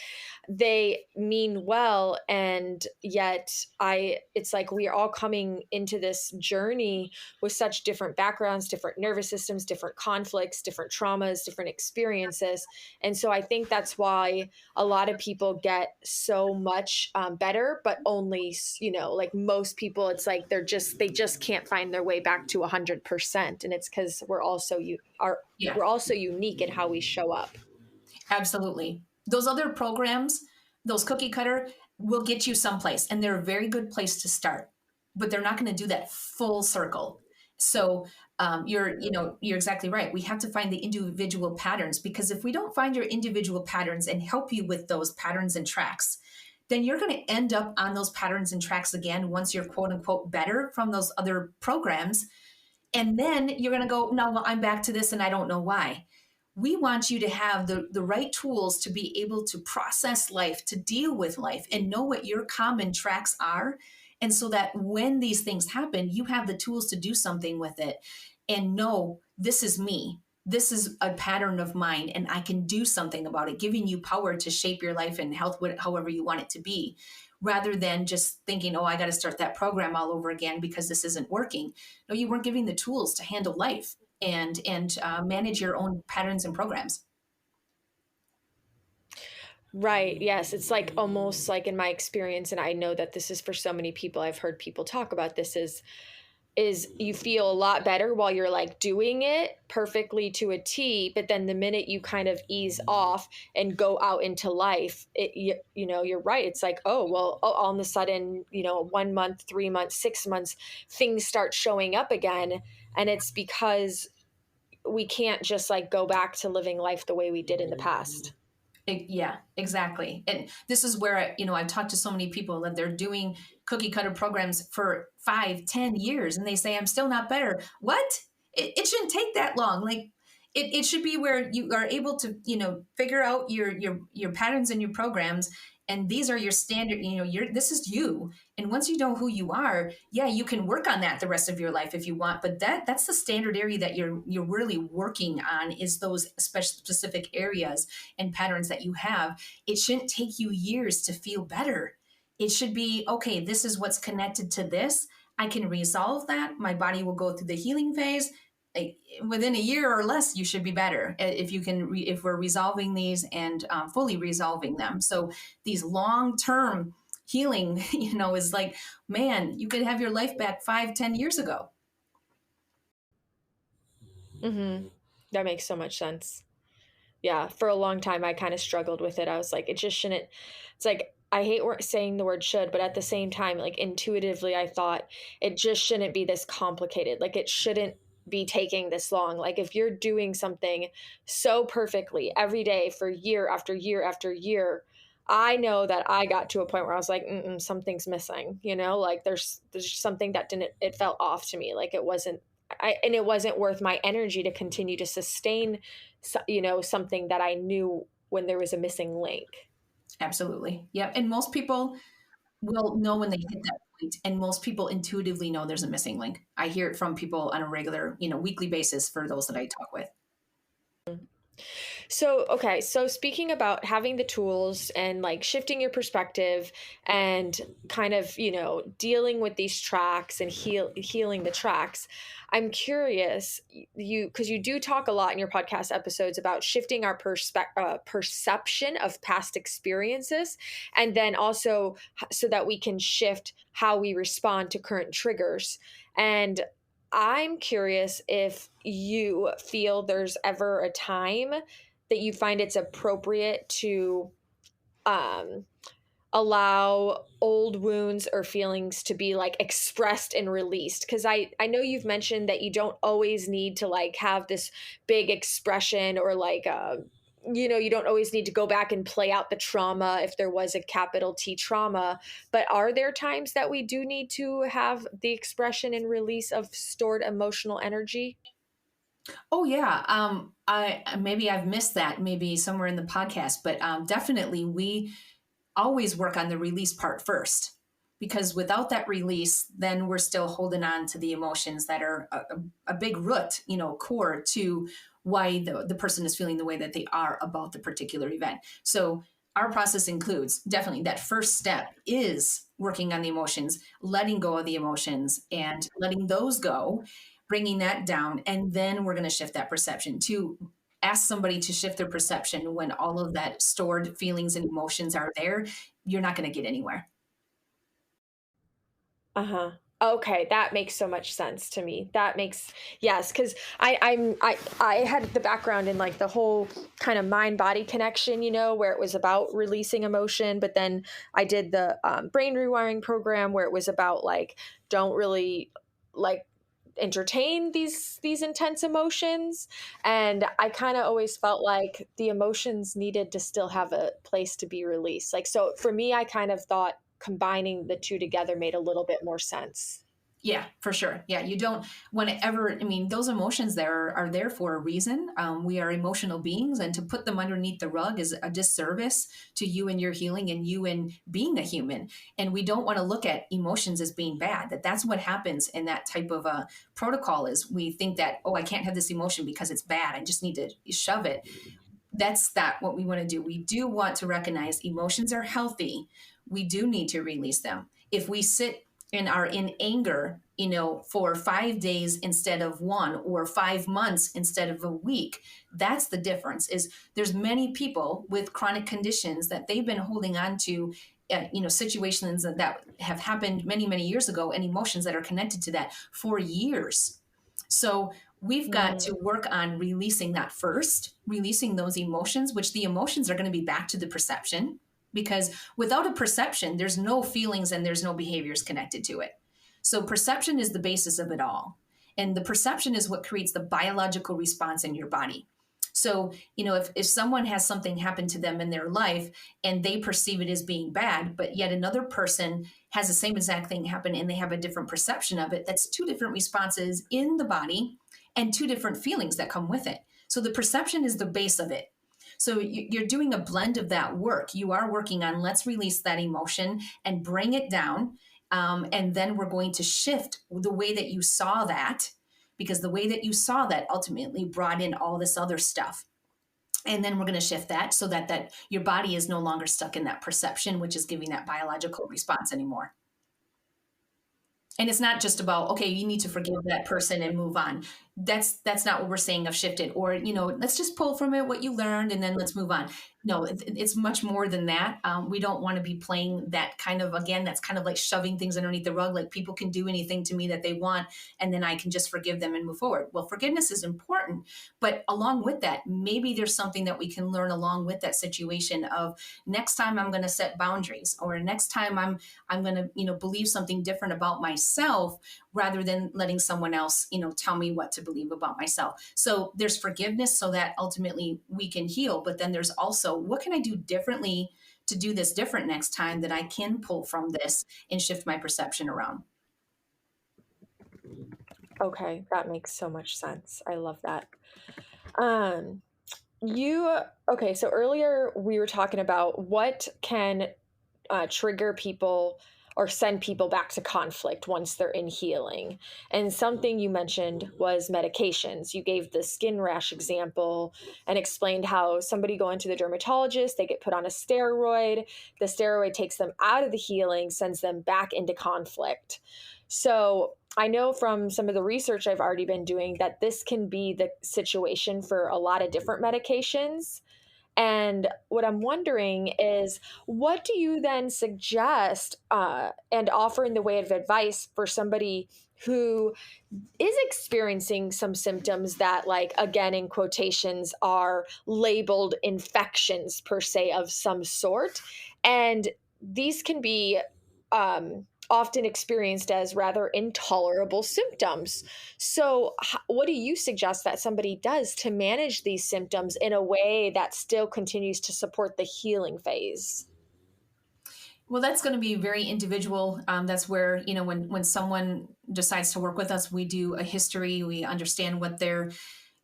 They mean well, and yet it's like we are all coming into this journey with such different backgrounds, different nervous systems, different conflicts, different traumas, different experiences. And so I think that's why a lot of people get so much better, but only, like most people, it's like they just can't find their way back to 100%. And it's because we're also Yeah, we're also unique in how we show up. absolutely. Those other programs, those cookie cutter, will get you someplace, and they're a very good place to start, but they're not going to do that full circle. So you're exactly right. We have to find the individual patterns, because if we don't find your individual patterns and help you with those patterns and tracks, then you're going to end up on those patterns and tracks again once you're quote unquote better from those other programs. And then you're going to go, no, well, I'm back to this and I don't know why. We want you to have the right tools to be able to process life, to deal with life, and know what your common tracks are. And so that when these things happen, you have the tools to do something with it and know, this is me. this is a pattern of mine and I can do something about it, giving you power to shape your life and health however you want it to be, rather than just thinking, oh, I got to start that program all over again because this isn't working. No, you weren't giving the tools to handle life and manage your own patterns and programs. Right. Yes. It's like almost like in my experience, and I know that this is for so many people, I've heard people talk about this, is you feel a lot better while you're like doing it perfectly to a T, but then the minute you kind of ease off and go out into life, you know, you're right. It's like, oh, well, all of a sudden, you know, 1 month, 3 months, 6 months, things start showing up again. And it's because we can't just like go back to living life the way we did in the past. Yeah, exactly. And this is where, I've talked to so many people that they're doing cookie cutter programs for 5, 10 years, and they say, I'm still not better. What? It shouldn't take that long. Like it should be where you are able to, figure out your patterns and your programs. And these are your standard, this is you. And once you know who you are, yeah, you can work on that the rest of your life if you want. But that's the standard area that you're really working on, is those specific areas and patterns that you have. It shouldn't take you years to feel better. It should be, okay, this is what's connected to this. I can resolve that. My body will go through the healing phase. Within a year or less, you should be better if you can, if we're resolving these and fully resolving them. So these long-term healing, is like, man, you could have your life back 5, 10 years ago. Mm-hmm. That makes so much sense. Yeah, for a long time, I kind of struggled with it. I was like, it just shouldn't. It's like, I hate saying the word should, but at the same time, like intuitively, I thought it just shouldn't be this complicated. Like, it shouldn't be taking this long. Like, if you're doing something so perfectly every day for year after year after year, I know that I got to a point where I was like, something's missing, like there's something that it felt off to me. Like, it wasn't, and it wasn't worth my energy to continue to sustain, something that I knew when there was a missing link. Absolutely. Yep. And most people will know when they hit that point, and most people intuitively know there's a missing link. I hear it from people on a regular, weekly basis, for those that I talk with. So, okay. So, speaking about having the tools and like shifting your perspective and kind of, dealing with these tracks and healing the tracks, I'm curious, because you do talk a lot in your podcast episodes about shifting our perception of past experiences, and then also so that we can shift how we respond to current triggers. And I'm curious if you feel there's ever a time that you find it's appropriate to um, allow old wounds or feelings to be like expressed and released. Because I know you've mentioned that you don't always need to like have this big expression, or like you don't always need to go back and play out the trauma if there was a capital T trauma. But are there times that we do need to have the expression and release of stored emotional energy? Oh yeah. I maybe I've missed that, maybe somewhere in the podcast, but definitely we always work on the release part first, because without that release, then we're still holding on to the emotions that are a big root, core to why the person is feeling the way that they are about the particular event. So our process includes, definitely, that first step is working on the emotions, letting go of the emotions and letting those go, bringing that down. And then we're going to shift that perception to ask somebody to shift their perception. When all of that stored feelings and emotions are there, you're not going to get anywhere. Uh-huh. Okay, that makes so much sense to me. That makes, yes, because I had the background in like the whole kind of mind body connection, where it was about releasing emotion, but then I did the brain rewiring program where it was about like don't really like entertain these intense emotions. And I kind of always felt like the emotions needed to still have a place to be released. Like, so for me, I kind of thought combining the two together made a little bit more sense. Yeah, for sure. Yeah, you don't whenever, I mean, those emotions there are there for a reason. We are emotional beings, and to put them underneath the rug is a disservice to you and your healing and you and being a human. And we don't want to look at emotions as being bad. That's what happens in that type of a protocol is we think that, oh, I can't have this emotion because it's bad. I just need to shove it. That's not what we want to do. We do want to recognize emotions are healthy. We do need to release them. If we sit and are in anger, for 5 days instead of one, or 5 months instead of a week, that's the difference. Is there's many people with chronic conditions that they've been holding on to, situations that have happened many, many years ago, and emotions that are connected to that for years. So we've got Mm. to work on releasing that first, releasing those emotions, which the emotions are going to be back to the perception, because without a perception, there's no feelings and there's no behaviors connected to it. So perception is the basis of it all. And the perception is what creates the biological response in your body. So, if someone has something happen to them in their life and they perceive it as being bad, but yet another person has the same exact thing happen and they have a different perception of it, that's two different responses in the body and two different feelings that come with it. So the perception is the base of it. So you're doing a blend of that work. You are working on, let's release that emotion and bring it down. And then we're going to shift the way that you saw that, because the way that you saw that ultimately brought in all this other stuff. And then we're going to shift that so that your body is no longer stuck in that perception, which is giving that biological response anymore. And it's not just about, okay, you need to forgive that person and move on. That's not what we're saying of shifted, or let's just pull from it what you learned and then let's move on. No, it's much more than that. We don't want to be playing that kind of, again, that's kind of like shoving things underneath the rug, like people can do anything to me that they want and then I can just forgive them and move forward. Well, forgiveness is important, but along with that, maybe there's something that we can learn along with that situation of, next time I'm going to set boundaries, or next time I'm going to believe something different about myself, rather than letting someone else tell me what to believe about myself. So there's forgiveness so that ultimately we can heal, but then there's also, what can I do differently to do this different next time, that I can pull from this and shift my perception around. Okay, that makes so much sense. I love that. Um, you okay? So earlier we were talking about what can trigger people or send people back to conflict once they're in healing. And something you mentioned was medications. You gave the skin rash example and explained how somebody going to the dermatologist, they get put on a steroid. The steroid takes them out of the healing, sends them back into conflict. So I know from some of the research I've already been doing that this can be the situation for a lot of different medications. And what I'm wondering is, what do you then suggest and offer in the way of advice for somebody who is experiencing some symptoms that, like, again, in quotations, are labeled infections per se of some sort? And these can be often experienced as rather intolerable symptoms. So, what do you suggest that somebody does to manage these symptoms in a way that still continues to support the healing phase? Well, that's going to be very individual. That's where, when someone decides to work with us, we do a history, we understand what their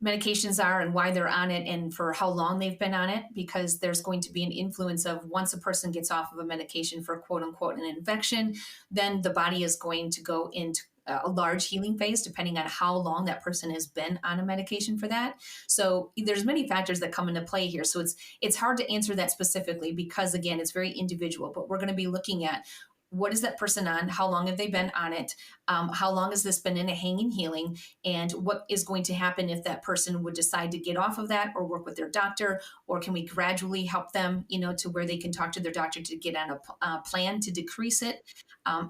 medications are and why they're on it and for how long they've been on it, because there's going to be an influence of, once a person gets off of a medication for quote unquote an infection, then the body is going to go into a large healing phase depending on how long that person has been on a medication for that. So there's many factors that come into play here. So it's hard to answer that specifically, because again, it's very individual, but we're going to be looking at, what is that person on? How long have they been on it? How long has this been in a hanging healing? And what is going to happen if that person would decide to get off of that or work with their doctor? Or can we gradually help them, to where they can talk to their doctor to get on a plan to decrease it?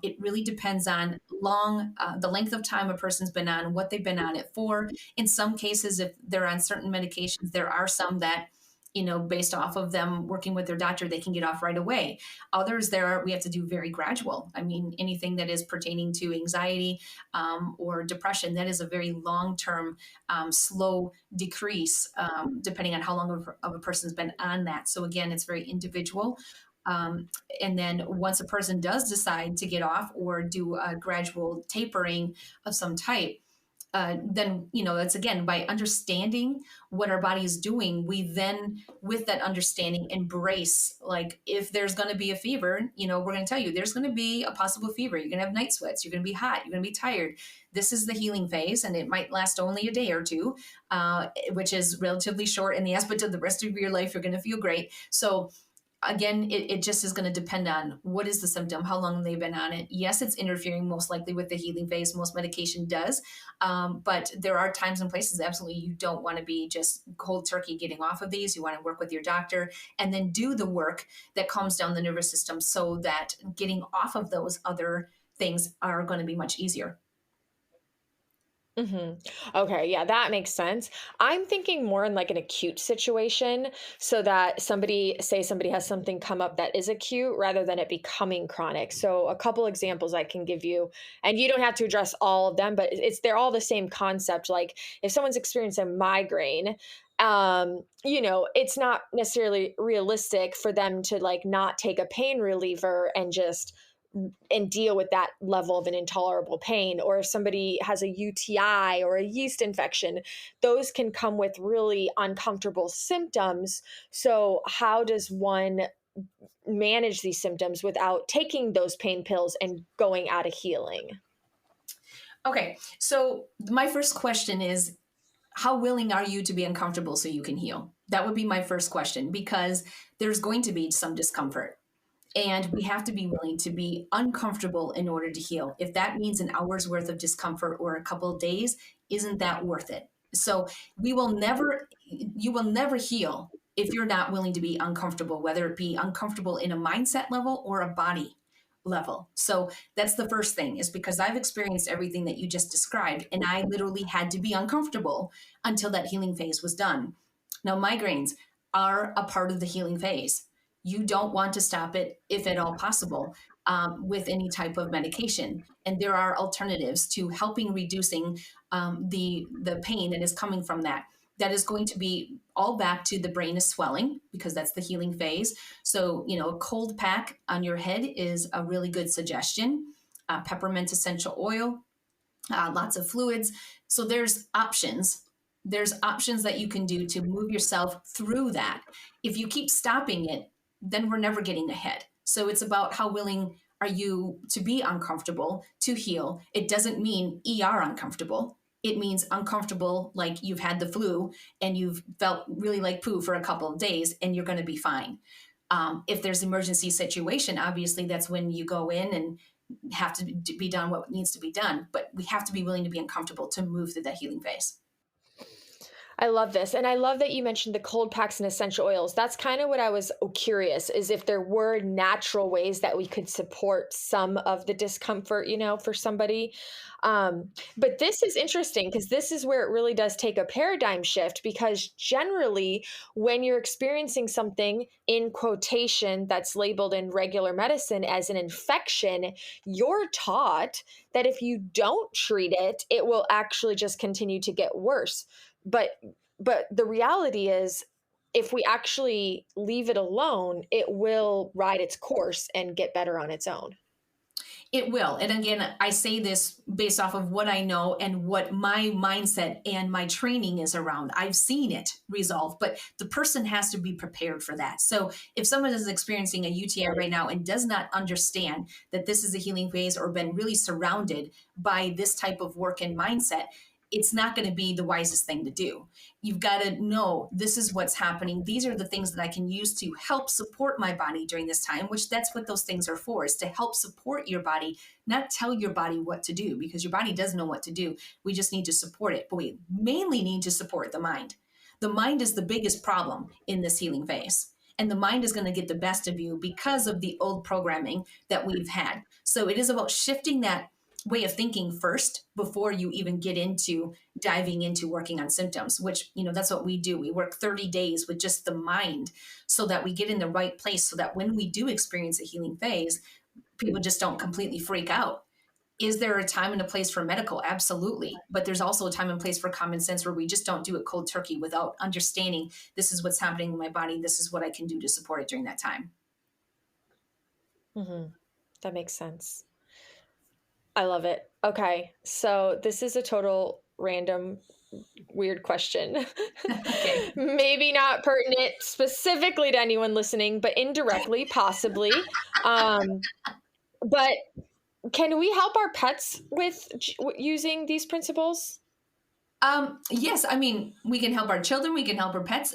It really depends on the length of time a person's been on, what they've been on it for. In some cases, if they're on certain medications, there are some that, based off of them working with their doctor, they can get off right away. Others, we have to do very gradual. I mean, anything that is pertaining to anxiety or depression, that is a very long-term, slow decrease, depending on how long of a person's been on that. So again, it's very individual. And then once a person does decide to get off or do a gradual tapering of some type, then it's again by understanding what our body is doing. We then, with that understanding, embrace, like, if there's going to be a fever, we're going to tell you there's going to be a possible fever. You're going to have night sweats. You're going to be hot. You're going to be tired. This is the healing phase, and it might last only a day or two, which is relatively short in the aspect of the rest of your life. You're going to feel great. So again, it just is going to depend on what is the symptom, how long they've been on it. Yes, it's interfering most likely with the healing phase. Most medication does. But there are times and places, absolutely, you don't want to be just cold turkey getting off of these. You want to work with your doctor and then do the work that calms down the nervous system so that getting off of those other things are going to be much easier. Okay, yeah, that makes sense. I'm thinking more in like an acute situation so that somebody has something come up that is acute rather than it becoming chronic. So a couple examples I can give you, and you don't have to address all of them, but they're all the same concept. Like if someone's experiencing a migraine, it's not necessarily realistic for them to like not take a pain reliever and deal with that level of an intolerable pain. Or if somebody has a UTI or a yeast infection, those can come with really uncomfortable symptoms. So how does one manage these symptoms without taking those pain pills and going out of healing? Okay, so my first question is, how willing are you to be uncomfortable so you can heal? That would be my first question, because there's going to be some discomfort. And we have to be willing to be uncomfortable in order to heal. If that means an hour's worth of discomfort or a couple of days, isn't that worth it? So you will never heal if you're not willing to be uncomfortable, whether it be uncomfortable in a mindset level or a body level. So that's the first thing, is because I've experienced everything that you just described, and I literally had to be uncomfortable until that healing phase was done. Now, migraines are a part of the healing phase. You don't want to stop it, if at all possible, with any type of medication. And there are alternatives to helping reducing the pain that is coming from that. That is going to be all back to the brain is swelling, because that's the healing phase. So, a cold pack on your head is a really good suggestion. Peppermint essential oil, lots of fluids. So there's options. There's options that you can do to move yourself through that. If you keep stopping it, then we're never getting ahead. So it's about how willing are you to be uncomfortable to heal. It doesn't mean ER uncomfortable. It means uncomfortable like you've had the flu and you've felt really like poo for a couple of days and you're going to be fine. If there's emergency situation, obviously that's when you go in and have to be done what needs to be done. But we have to be willing to be uncomfortable to move through that healing phase. I love this. And I love that you mentioned the cold packs and essential oils. That's kind of what I was curious, is if there were natural ways that we could support some of the discomfort, for somebody. But this is interesting, because this is where it really does take a paradigm shift, because generally when you're experiencing something in quotation that's labeled in regular medicine as an infection, you're taught that if you don't treat it, it will actually just continue to get worse. But the reality is, if we actually leave it alone, it will ride its course and get better on its own. It will. And again, I say this based off of what I know and what my mindset and my training is around. I've seen it resolve, but the person has to be prepared for that. So if someone is experiencing a UTI right now and does not understand that this is a healing phase, or been really surrounded by this type of work and mindset, it's not going to be the wisest thing to do. You've got to know, this is what's happening. These are the things that I can use to help support my body during this time, which that's what those things are for, is to help support your body, not tell your body what to do, because your body does know what to do. We just need to support it. But we mainly need to support the mind. The mind is the biggest problem in this healing phase. And the mind is going to get the best of you because of the old programming that we've had. So it is about shifting that way of thinking first before you even get into diving into working on symptoms, which, that's what we do. We work 30 days with just the mind so that we get in the right place, so that when we do experience a healing phase, people just don't completely freak out. Is there a time and a place for medical? Absolutely. But there's also a time and place for common sense, where we just don't do it cold turkey without understanding, this is what's happening in my body. This is what I can do to support it during that time. Hmm. That makes sense. I love it. Okay. So this is a total random weird question. Okay. Maybe not pertinent specifically to anyone listening, but indirectly, possibly. Um, but can we help our pets with using these principles? Yes, I mean, we can help our children, we can help our pets.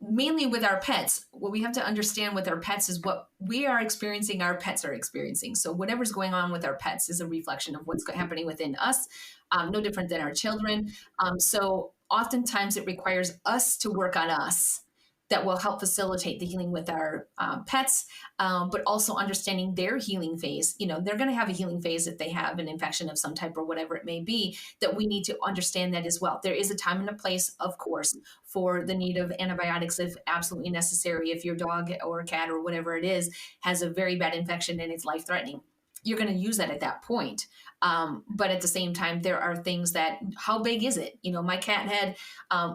Mainly with our pets, what we have to understand with our pets is what we are experiencing, our pets are experiencing. So whatever's going on with our pets is a reflection of what's happening within us, no different than our children. So oftentimes it requires us to work on us that will help facilitate the healing with our pets, but also understanding their healing phase. You know, they're going to have a healing phase if they have an infection of some type or whatever it may be, that we need to understand that as well. There is a time and a place, of course, for the need of antibiotics if absolutely necessary. If your dog or cat or whatever it is has a very bad infection and it's life threatening, you're going to use that at that point. But at the same time, there are things that, how big is it? You know, my cat had,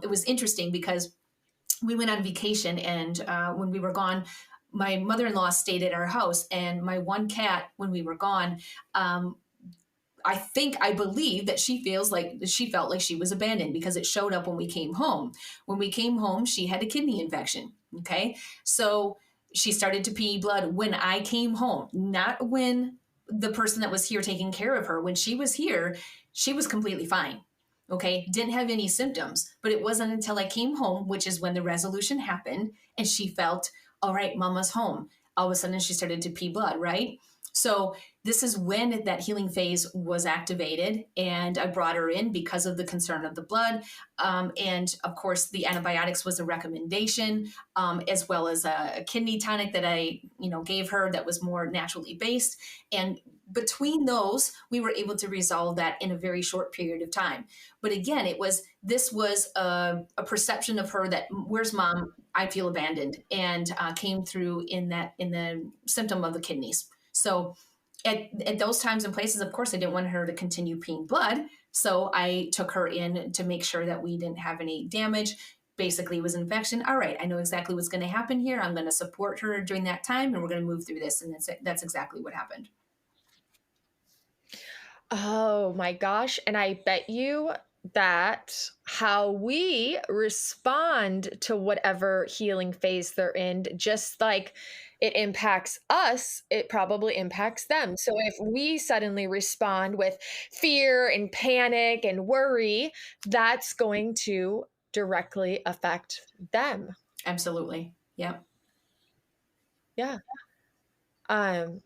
it was interesting because we went on vacation, and when we were gone, my mother-in-law stayed at our house, and my one cat, when we were gone, I believe that she felt like she was abandoned because it showed up when we came home. When we came home, she had a kidney infection. Okay. So she started to pee blood when I came home, not when the person that was here taking care of her. When she was here, she was completely fine. Okay. Didn't have any symptoms, but it wasn't until I came home, which is when the resolution happened, and she felt, all right, mama's home. All of a sudden she started to pee blood, right? So this is when that healing phase was activated, and I brought her in because of the concern of the blood. And of course, the antibiotics was a recommendation, as well as a kidney tonic that I, gave her that was more naturally based. And between those, we were able to resolve that in a very short period of time. But again, this was a perception of her that, where's mom? I feel abandoned, and came through in the symptom of the kidneys. So at those times and places, of course, I didn't want her to continue peeing blood. So I took her in to make sure that we didn't have any damage. Basically, it was infection. All right, I know exactly what's going to happen here. I'm going to support her during that time, and we're going to move through this. And that's exactly what happened. Oh my gosh. And I bet you that how we respond to whatever healing phase they're in, just like it impacts us, it probably impacts them. So if we suddenly respond with fear and panic and worry, that's going to directly affect them. Absolutely. Yep. Yeah. Um,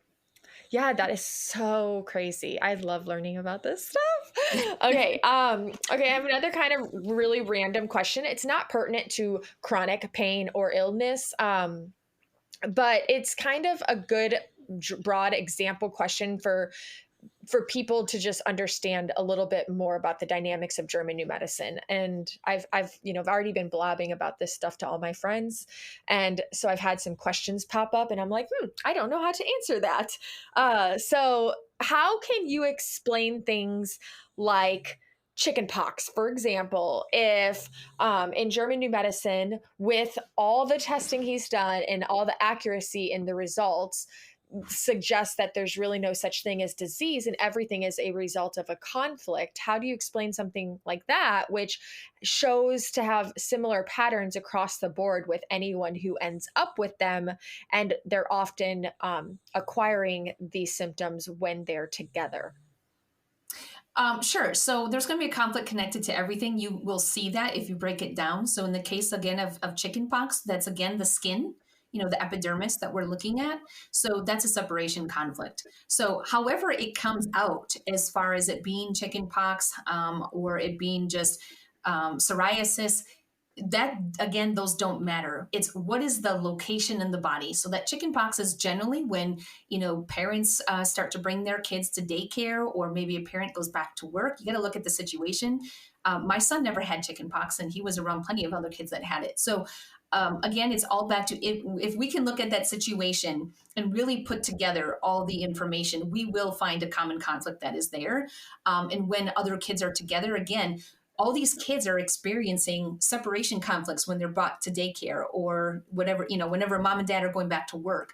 Yeah, that is so crazy. I love learning about this stuff. Okay, okay, I have another kind of really random question. It's not pertinent to chronic pain or illness, but it's kind of a good broad example question for people to just understand a little bit more about the dynamics of German new medicine. And I've already been blabbing about this stuff to all my friends. And so I've had some questions pop up, and I'm like, I don't know how to answer that. So how can you explain things like chickenpox, for example, if in German new medicine, with all the testing he's done and all the accuracy in the results, suggests that there's really no such thing as disease and everything is a result of a conflict? How do you explain something like that, which shows to have similar patterns across the board with anyone who ends up with them, and they're often acquiring these symptoms when they're together? Sure. So there's going to be a conflict connected to everything. You will see that if you break it down. So in the case again of chickenpox, that's again the skin, the epidermis that we're looking at. So that's a separation conflict. So however it comes out, as far as it being chickenpox, or it being just psoriasis, that again, those don't matter. It's what is the location in the body. So that chickenpox is generally when parents start to bring their kids to daycare, or maybe a parent goes back to work. You got to look at the situation. My son never had chickenpox, and he was around plenty of other kids that had it. So again, it's all back to if we can look at that situation and really put together all the information, we will find a common conflict that is there. And when other kids are together, again, all these kids are experiencing separation conflicts when they're brought to daycare or whatever, whenever mom and dad are going back to work.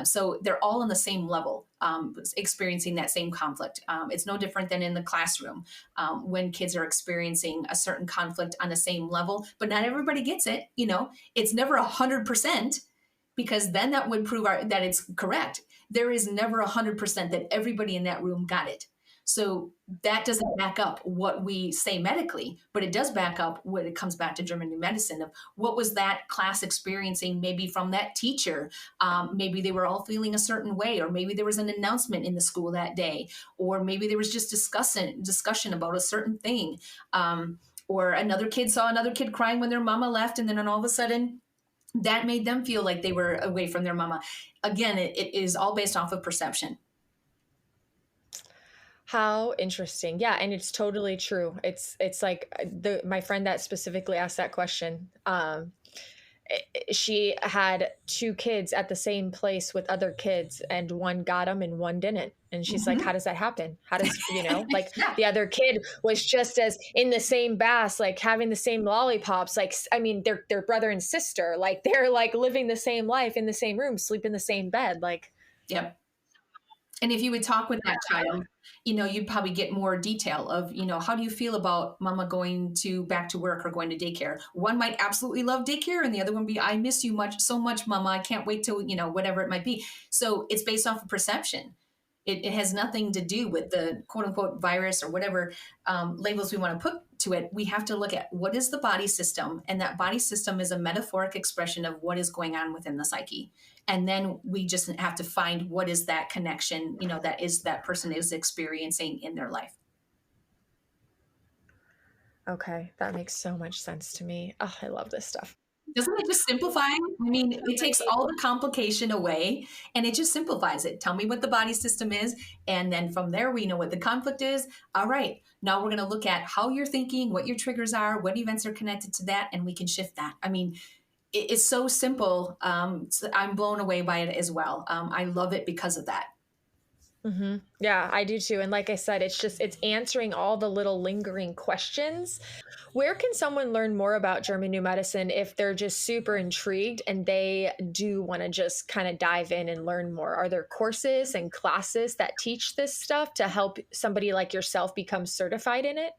So they're all on the same level, experiencing that same conflict. It's no different than in the classroom when kids are experiencing a certain conflict on the same level, but not everybody gets it. It's never 100%, because then that would prove that it's correct. There is never 100% that everybody in that room got it. So that doesn't back up what we say medically, but it does back up when it comes back to German New Medicine of what was that class experiencing, maybe from that teacher. Maybe they were all feeling a certain way, or maybe there was an announcement in the school that day, or maybe there was just discussion about a certain thing. Or another kid saw another kid crying when their mama left, and then all of a sudden that made them feel like they were away from their mama. Again, it is all based off of perception. How interesting. Yeah, and it's totally true. It's like my friend that specifically asked that question. She had two kids at the same place with other kids, and one got them and one didn't. And she's like, how does that happen? How does, like Yeah. the other kid was just as in the same bath, like having the same lollipops. Like, I mean, they're brother and sister, like they're like living the same life in the same room, sleep in the same bed. Like, Yep. And if you would talk with that child, you'd probably get more detail of, how do you feel about mama going back to work or going to daycare? One might absolutely love daycare, and the other one be, I miss you so much, mama. I can't wait till, whatever it might be. So it's based off of perception. It has nothing to do with the quote unquote virus or whatever labels we want to put to it. We have to look at what is the body system, and that body system is a metaphoric expression of what is going on within the psyche. And then we just have to find what is that connection, that person is experiencing in their life. okay, that makes so much sense to me. Oh, I love this stuff. Doesn't it just simplify? I mean, it takes all the complication away and it just simplifies it. Tell me what the body system is. And then from there, we know what the conflict is. All right. Now we're going to look at how you're thinking, what your triggers are, what events are connected to that, and we can shift that. I mean, it's so simple. So I'm blown away by it as well. I love it because of that. Mm-hmm. Yeah, I do too. And like I said, it's answering all the little lingering questions. Where can someone learn more about German New Medicine if they're just super intrigued and they do want to just kind of dive in and learn more? Are there courses and classes that teach this stuff to help somebody like yourself become certified in it?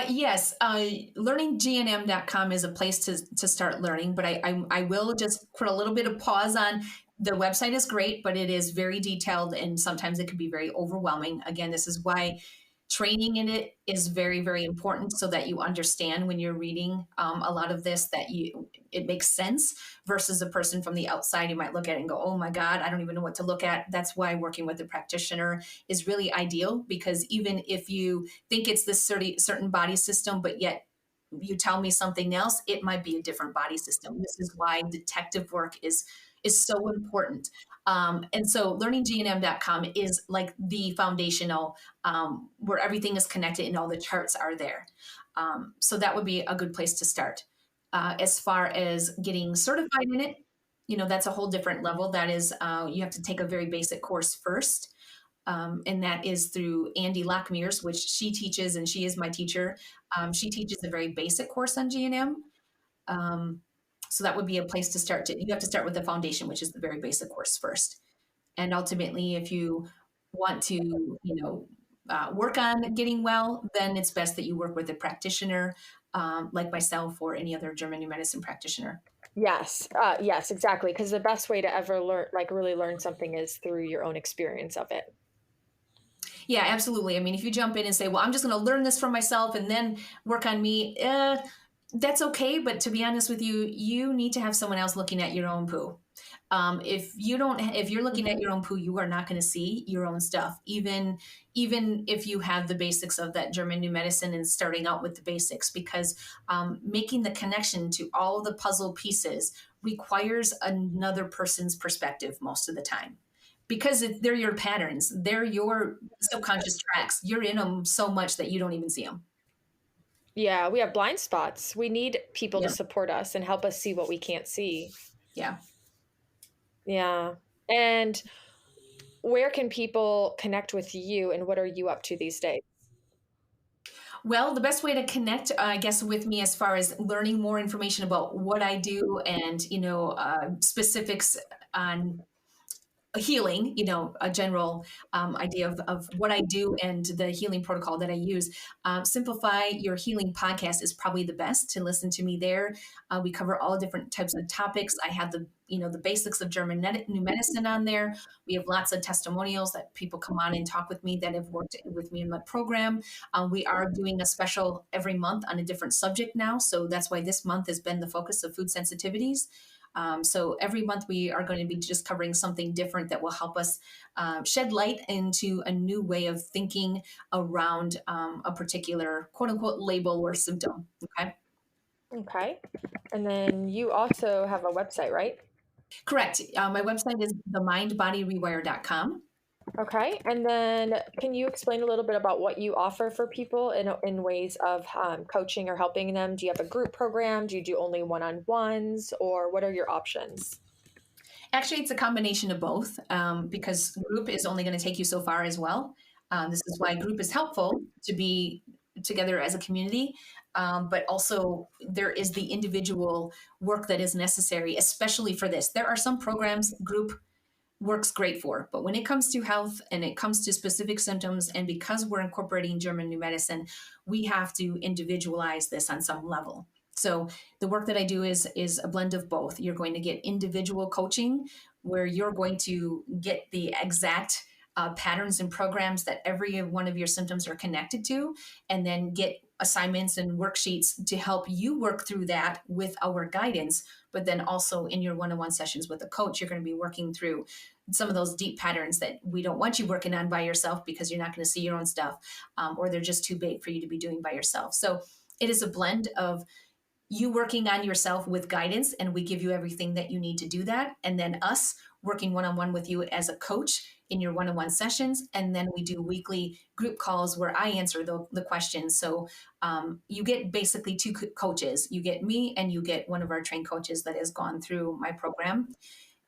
Yes, learninggnm.com is a place to start learning, but I will just put a little bit of pause on. The website is great, but it is very detailed and sometimes it can be very overwhelming. Again, this is why training in it is very, very important, so that you understand when you're reading a lot of this, that it makes sense, versus a person from the outside who might look at it and go, oh my God, I don't even know what to look at. That's why working with a practitioner is really ideal, because even if you think it's this certain body system, but yet you tell me something else, it might be a different body system. This is why detective work is so important. And so learninggnm.com is like the foundational, where everything is connected and all the charts are there. So that would be a good place to start. As far as getting certified in it, that's a whole different level. That is, you have to take a very basic course first. And that is through Andy Lockmears, which she teaches, and she is my teacher. She teaches a very basic course on GNM. So that would be a place to start. You have to start with the foundation, which is the very basic course first. And ultimately, if you want to, work on getting well, then it's best that you work with a practitioner like myself or any other German New Medicine practitioner. Yes. Yes, exactly. Because the best way to ever learn, like really learn something, is through your own experience of it. Yeah, absolutely. I mean, if you jump in and say, well, I'm just going to learn this for myself and then work on me, that's okay. But to be honest with you, you need to have someone else looking at your own poo. If you're looking at your own poo, you are not going to see your own stuff. Even if you have the basics of that German New Medicine and starting out with the basics, because making the connection to all the puzzle pieces requires another person's perspective most of the time. Because they're your patterns, they're your subconscious tracks. You're in them so much that you don't even see them. Yeah, we have blind spots. We need people Yeah. to support us and help us see what we can't see. Yeah. Yeah. And where can people connect with you, and what are you up to these days? Well, the best way to connect, I guess, with me as far as learning more information about what I do and, specifics on healing, a general idea of what I do and the healing protocol that I use. Simplify Your Healing podcast is probably the best to listen to me there. We cover all different types of topics. I have the basics of German new medicine on there. We have lots of testimonials that people come on and talk with me that have worked with me in my program. We are doing a special every month on a different subject now. So that's why this month has been the focus of food sensitivities. So every month we are going to be just covering something different that will help us shed light into a new way of thinking around a particular quote unquote label or symptom. Okay. Okay. And then you also have a website, right? Correct. My website is themindbodyrewire.com. Okay. And then can you explain a little bit about what you offer for people in ways of coaching or helping them? Do you have a group program? Do you do only one-on-ones, or what are your options? Actually, it's a combination of both because group is only going to take you so far as well. This is why group is helpful to be together as a community, but also there is the individual work that is necessary, especially for this. There are some programs group works great for, but when it comes to health and it comes to specific symptoms, and because we're incorporating German new medicine, we have to individualize this on some level. So the work that I do is a blend of both. You're going to get individual coaching where you're going to get the exact patterns and programs that every one of your symptoms are connected to, and then get assignments and worksheets to help you work through that with our guidance. But then also in your one-on-one sessions with a coach, you're going to be working through some of those deep patterns that we don't want you working on by yourself because you're not going to see your own stuff, or they're just too big for you to be doing by yourself. So it is a blend of you working on yourself with guidance, and we give you everything that you need to do that. And then us working one-on-one with you as a coach in your one-on-one sessions. And then we do weekly group calls where I answer the questions. So you get basically two coaches. You get me and you get one of our trained coaches that has gone through my program.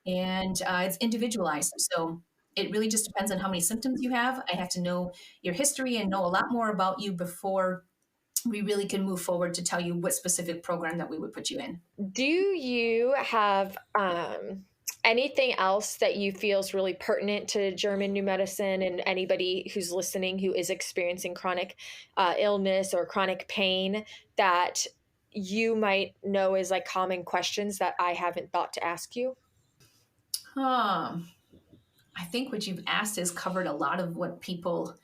And it's individualized. So it really just depends on how many symptoms you have. I have to know your history and know a lot more about you before we really can move forward to tell you what specific program that we would put you in. Do you have anything else that you feel is really pertinent to German new medicine and anybody who's listening who is experiencing chronic illness or chronic pain that you might know is like common questions that I haven't thought to ask you? I think what you've asked has covered a lot of what people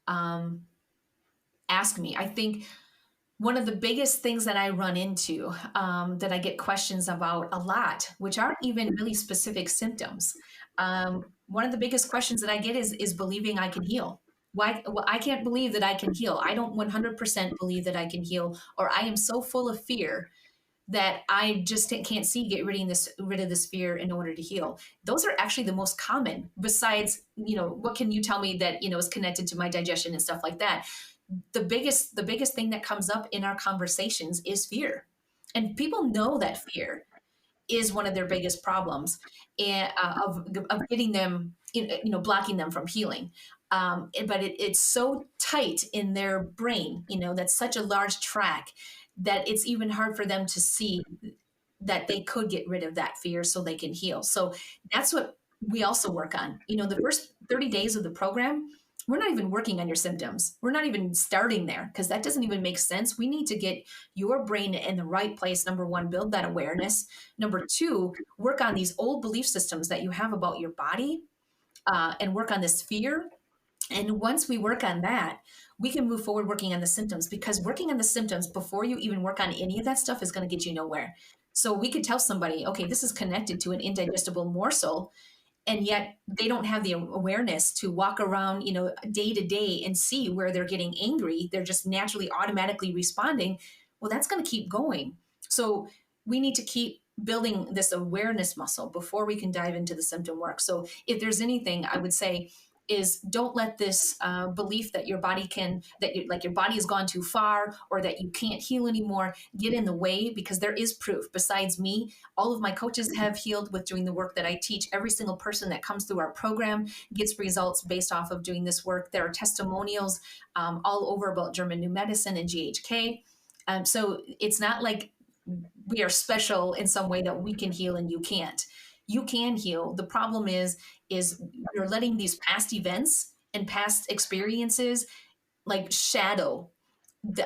ask me. I think one of the biggest things that I run into that I get questions about a lot, which aren't even really specific symptoms. One of the biggest questions that I get is believing I can heal. Why? Well, I can't believe that I can heal. I don't 100% believe that I can heal, or I am so full of fear that I just can't see get rid of this fear in order to heal. Those are actually the most common. Besides, what can you tell me that is connected to my digestion and stuff like that? The biggest thing that comes up in our conversations is fear, and people know that fear is one of their biggest problems, and of getting them, blocking them from healing. But it's so tight in their brain, that's such a large track that it's even hard for them to see that they could get rid of that fear so they can heal. So that's what we also work on. The first 30 days of the program, we're not even working on your symptoms. We're not even starting there because that doesn't even make sense. We need to get your brain in the right place. Number one, build that awareness. Number two, work on these old belief systems that you have about your body, and work on this fear. And once we work on that, we can move forward working on the symptoms, because working on the symptoms before you even work on any of that stuff is going to get you nowhere. So we could tell somebody, okay, this is connected to an indigestible morsel, and yet they don't have the awareness to walk around, day to day and see where they're getting angry. They're just naturally automatically responding. Well, that's going to keep going. So we need to keep building this awareness muscle before we can dive into the symptom work. So if there's anything, I would say is don't let this belief that your body like your body has gone too far or that you can't heal anymore get in the way, because there is proof. Besides me, all of my coaches have healed with doing the work that I teach. Every single person that comes through our program gets results based off of doing this work. There are testimonials all over about German New Medicine and GHK. So it's not like we are special in some way that we can heal and you can't. You can heal. The problem is you're letting these past events and past experiences like shadow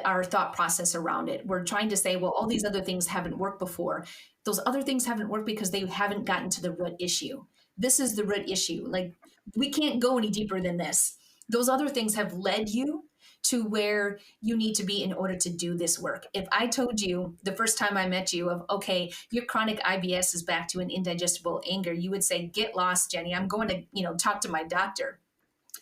our thought process around it. We're trying to say, well, all these other things haven't worked before. Those other things haven't worked because they haven't gotten to the root issue. This is the root issue. Like, we can't go any deeper than this. Those other things have led you to where you need to be in order to do this work. If I told you the first time I met you of, okay, your chronic IBS is back to an indigestible anger, you would say, get lost, Jenny. I'm going to, talk to my doctor.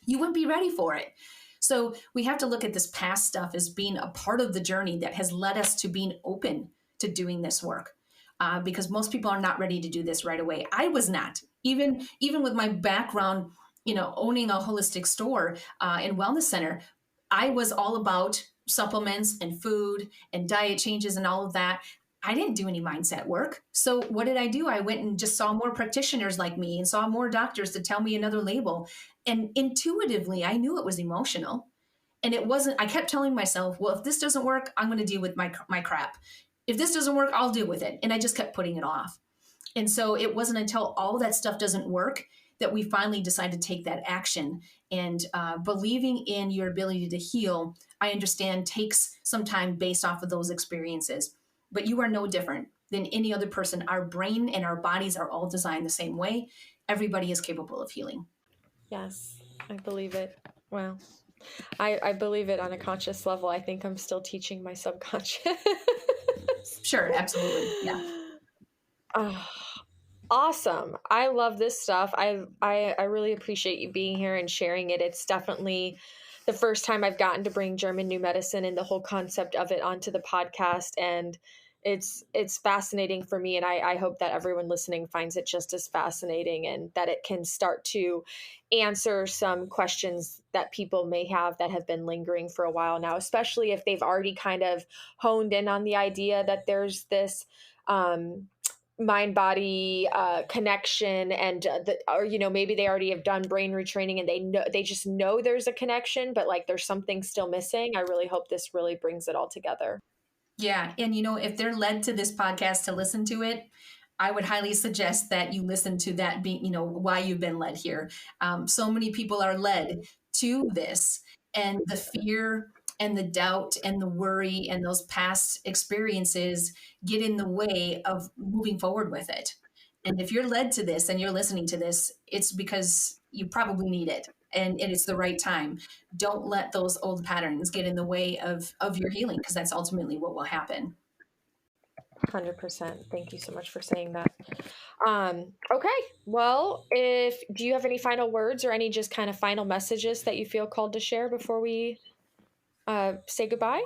You wouldn't be ready for it. So we have to look at this past stuff as being a part of the journey that has led us to being open to doing this work. Because most people are not ready to do this right away. I was not. Even with my background, owning a holistic store and wellness center, I was all about supplements and food and diet changes and all of that. I didn't do any mindset work. So what did I do? I went and just saw more practitioners like me and saw more doctors to tell me another label. And intuitively, I knew it was emotional. And it wasn't, I kept telling myself, well, if this doesn't work, I'm going to deal with my crap. If this doesn't work, I'll deal with it. And I just kept putting it off. And so it wasn't until all that stuff doesn't work that we finally decide to take that action. And believing in your ability to heal, I understand, takes some time based off of those experiences. But you are no different than any other person. Our brain and our bodies are all designed the same way. Everybody is capable of healing. Yes, I believe it. Wow. I believe it on a conscious level. I think I'm still teaching my subconscious. Sure, absolutely. Yeah. Awesome. I love this stuff. I really appreciate you being here and sharing it. It's definitely the first time I've gotten to bring German New Medicine and the whole concept of it onto the podcast. And it's fascinating for me. And I hope that everyone listening finds it just as fascinating, and that it can start to answer some questions that people may have that have been lingering for a while now, especially if they've already kind of honed in on the idea that there's this mind body connection, and or maybe they already have done brain retraining and they just know there's a connection, but like there's something still missing. I really hope this really brings it all together. Yeah. And, if they're led to this podcast to listen to it, I would highly suggest that you listen to that being, why you've been led here. So many people are led to this, and the fear and the doubt and the worry and those past experiences get in the way of moving forward with it. And if you're led to this and you're listening to this, it's because you probably need it. And it's the right time. Don't let those old patterns get in the way of your healing, because that's ultimately what will happen. 100%. Thank you so much for saying that. Okay. Well, do you have any final words or any just kind of final messages that you feel called to share before we say goodbye?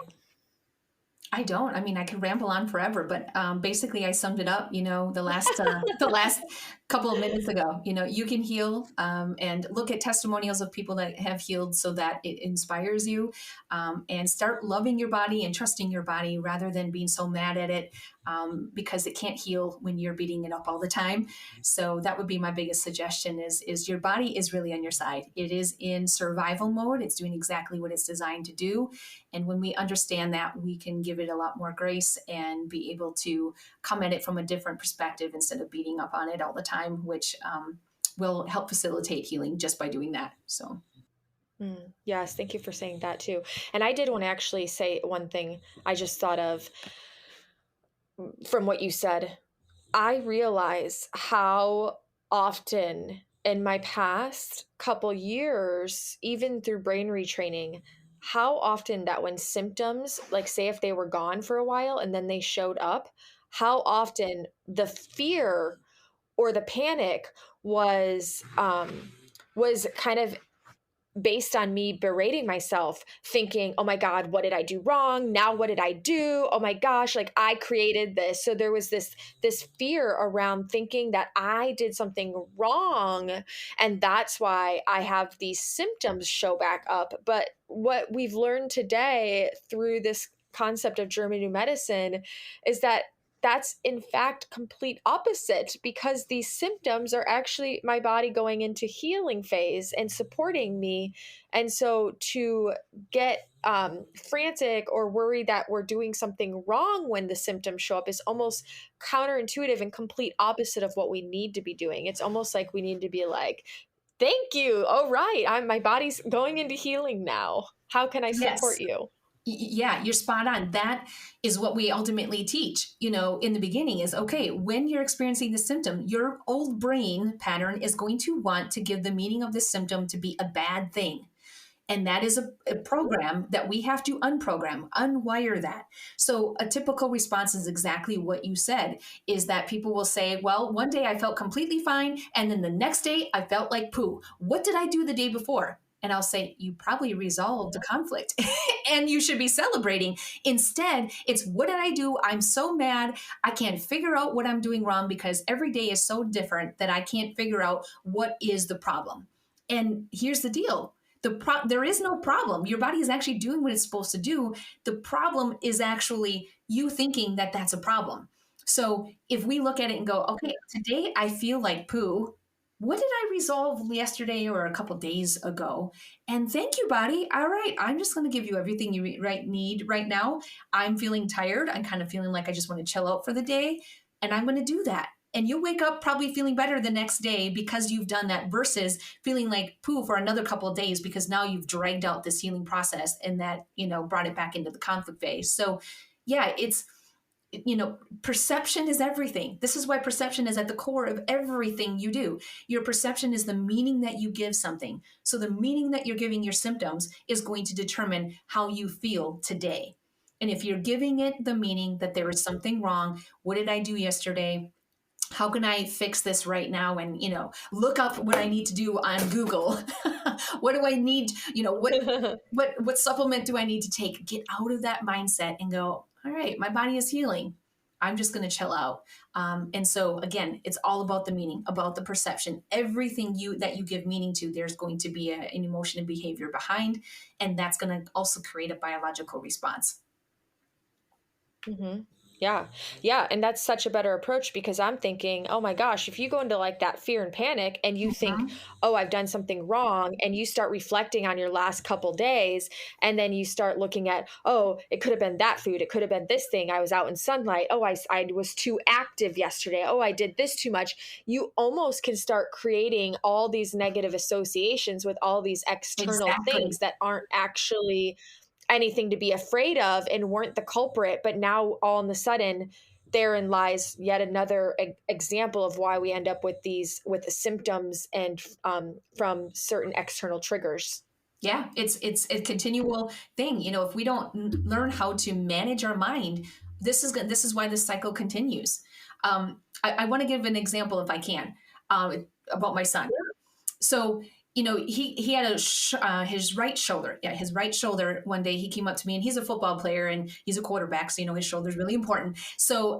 I don't. I mean, I could ramble on forever, but basically I summed it up, the last couple of minutes ago. You can heal, and look at testimonials of people that have healed so that it inspires you, and start loving your body and trusting your body rather than being so mad at it, because it can't heal when you're beating it up all the time. So that would be my biggest suggestion is your body is really on your side. It is in survival mode. It's doing exactly what it's designed to do. And when we understand that, we can give it a lot more grace and be able to come at it from a different perspective instead of beating up on it all the time, which will help facilitate healing just by doing that. So. Yes, thank you for saying that too. And I did want to actually say one thing I just thought of from what you said. I realize how often in my past couple years, even through brain retraining, how often that when symptoms, like say if they were gone for a while and then they showed up, how often the fear or the panic was kind of based on me berating myself, thinking, oh my God, what did I do wrong? Now what did I do? Oh my gosh, like I created this. So there was this fear around thinking that I did something wrong. And that's why I have these symptoms show back up. But what we've learned today through this concept of German new medicine is that that's in fact complete opposite, because these symptoms are actually my body going into healing phase and supporting me. And so to get frantic or worry that we're doing something wrong when the symptoms show up is almost counterintuitive and complete opposite of what we need to be doing. It's almost like we need to be like, thank you, oh right, my body's going into healing now, how can I support Yes. you? Yeah, you're spot on. That is what we ultimately teach, in the beginning is, okay, when you're experiencing the symptom, your old brain pattern is going to want to give the meaning of the symptom to be a bad thing. And that is a program that we have to unprogram, unwire that. So a typical response is exactly what you said, is that people will say, well, one day I felt completely fine. And then the next day I felt like poo. What did I do the day before? And I'll say, you probably resolved the conflict and you should be celebrating. Instead, it's what did I do? I'm so mad. I can't figure out what I'm doing wrong because every day is so different that I can't figure out what is the problem. And here's the deal. There is no problem. Your body is actually doing what it's supposed to do. The problem is actually you thinking that that's a problem. So if we look at it and go, okay, today I feel like poo. What did I resolve yesterday or a couple days ago? And thank you, body. All right, I'm just going to give you everything you need right now. I'm feeling tired. I'm kind of feeling like I just want to chill out for the day, and I'm going to do that. And you'll wake up probably feeling better the next day because you've done that versus feeling like poo for another couple of days because now you've dragged out this healing process and that, brought it back into the conflict phase. So yeah, it's, perception is everything. This is why perception is at the core of everything you do. Your perception is the meaning that you give something. So the meaning that you're giving your symptoms is going to determine how you feel today. And if you're giving it the meaning that there is something wrong, what did I do yesterday? How can I fix this right now? And, look up what I need to do on Google. What do I need? What supplement do I need to take? Get out of that mindset and go, all right, my body is healing. I'm just going to chill out. And so again, it's all about the meaning, about the perception. Everything that you give meaning to, there's going to be an emotion and behavior behind, and that's going to also create a biological response. Mm-hmm. Yeah. Yeah. And that's such a better approach, because I'm thinking, oh my gosh, if you go into like that fear and panic and you think, Mhm. oh, I've done something wrong, and you start reflecting on your last couple days, and then you start looking at, oh, it could have been that food. It could have been this thing. I was out in sunlight. Oh, I was too active yesterday. Oh, I did this too much. You almost can start creating all these negative associations with all these external Exactly. things that aren't actually anything to be afraid of and weren't the culprit. But now all of a sudden, therein lies yet another example of why we end up with the symptoms and from certain external triggers. Yeah, it's a continual thing. If we don't learn how to manage our mind, this is why this cycle continues. I want to give an example if I can, about my son. So he had his right shoulder. Yeah, his right shoulder. One day he came up to me, and he's a football player and he's a quarterback, so his shoulder's really important. So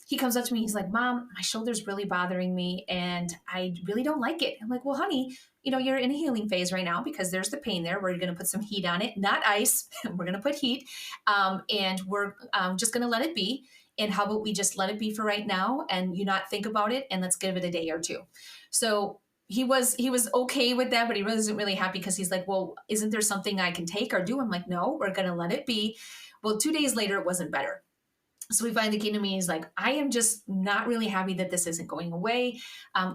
he comes up to me. He's like, "Mom, my shoulder's really bothering me, and I really don't like it." I'm like, "Well, honey, you're in a healing phase right now because there's the pain there. We're going to put some heat on it, not ice. We're going to put heat, and we're just going to let it be. And how about we just let it be for right now, and you not think about it, and let's give it a day or two." So he was okay with that, but he wasn't really happy because he's like, well, isn't there something I can take or do? I'm like, no, we're going to let it be. Well, 2 days later, it wasn't better. So he finally came to me. He's like, I am just not really happy that this isn't going away.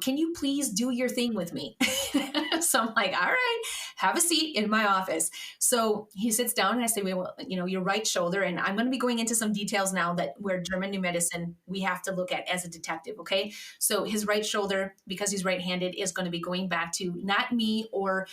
Can you please do your thing with me? So I'm like, all right, have a seat in my office. So he sits down and I say, well, your right shoulder. And I'm going to be going into some details now that we're German new medicine, we have to look at as a detective. Okay. So his right shoulder, because he's right-handed, is going to be going back to not me or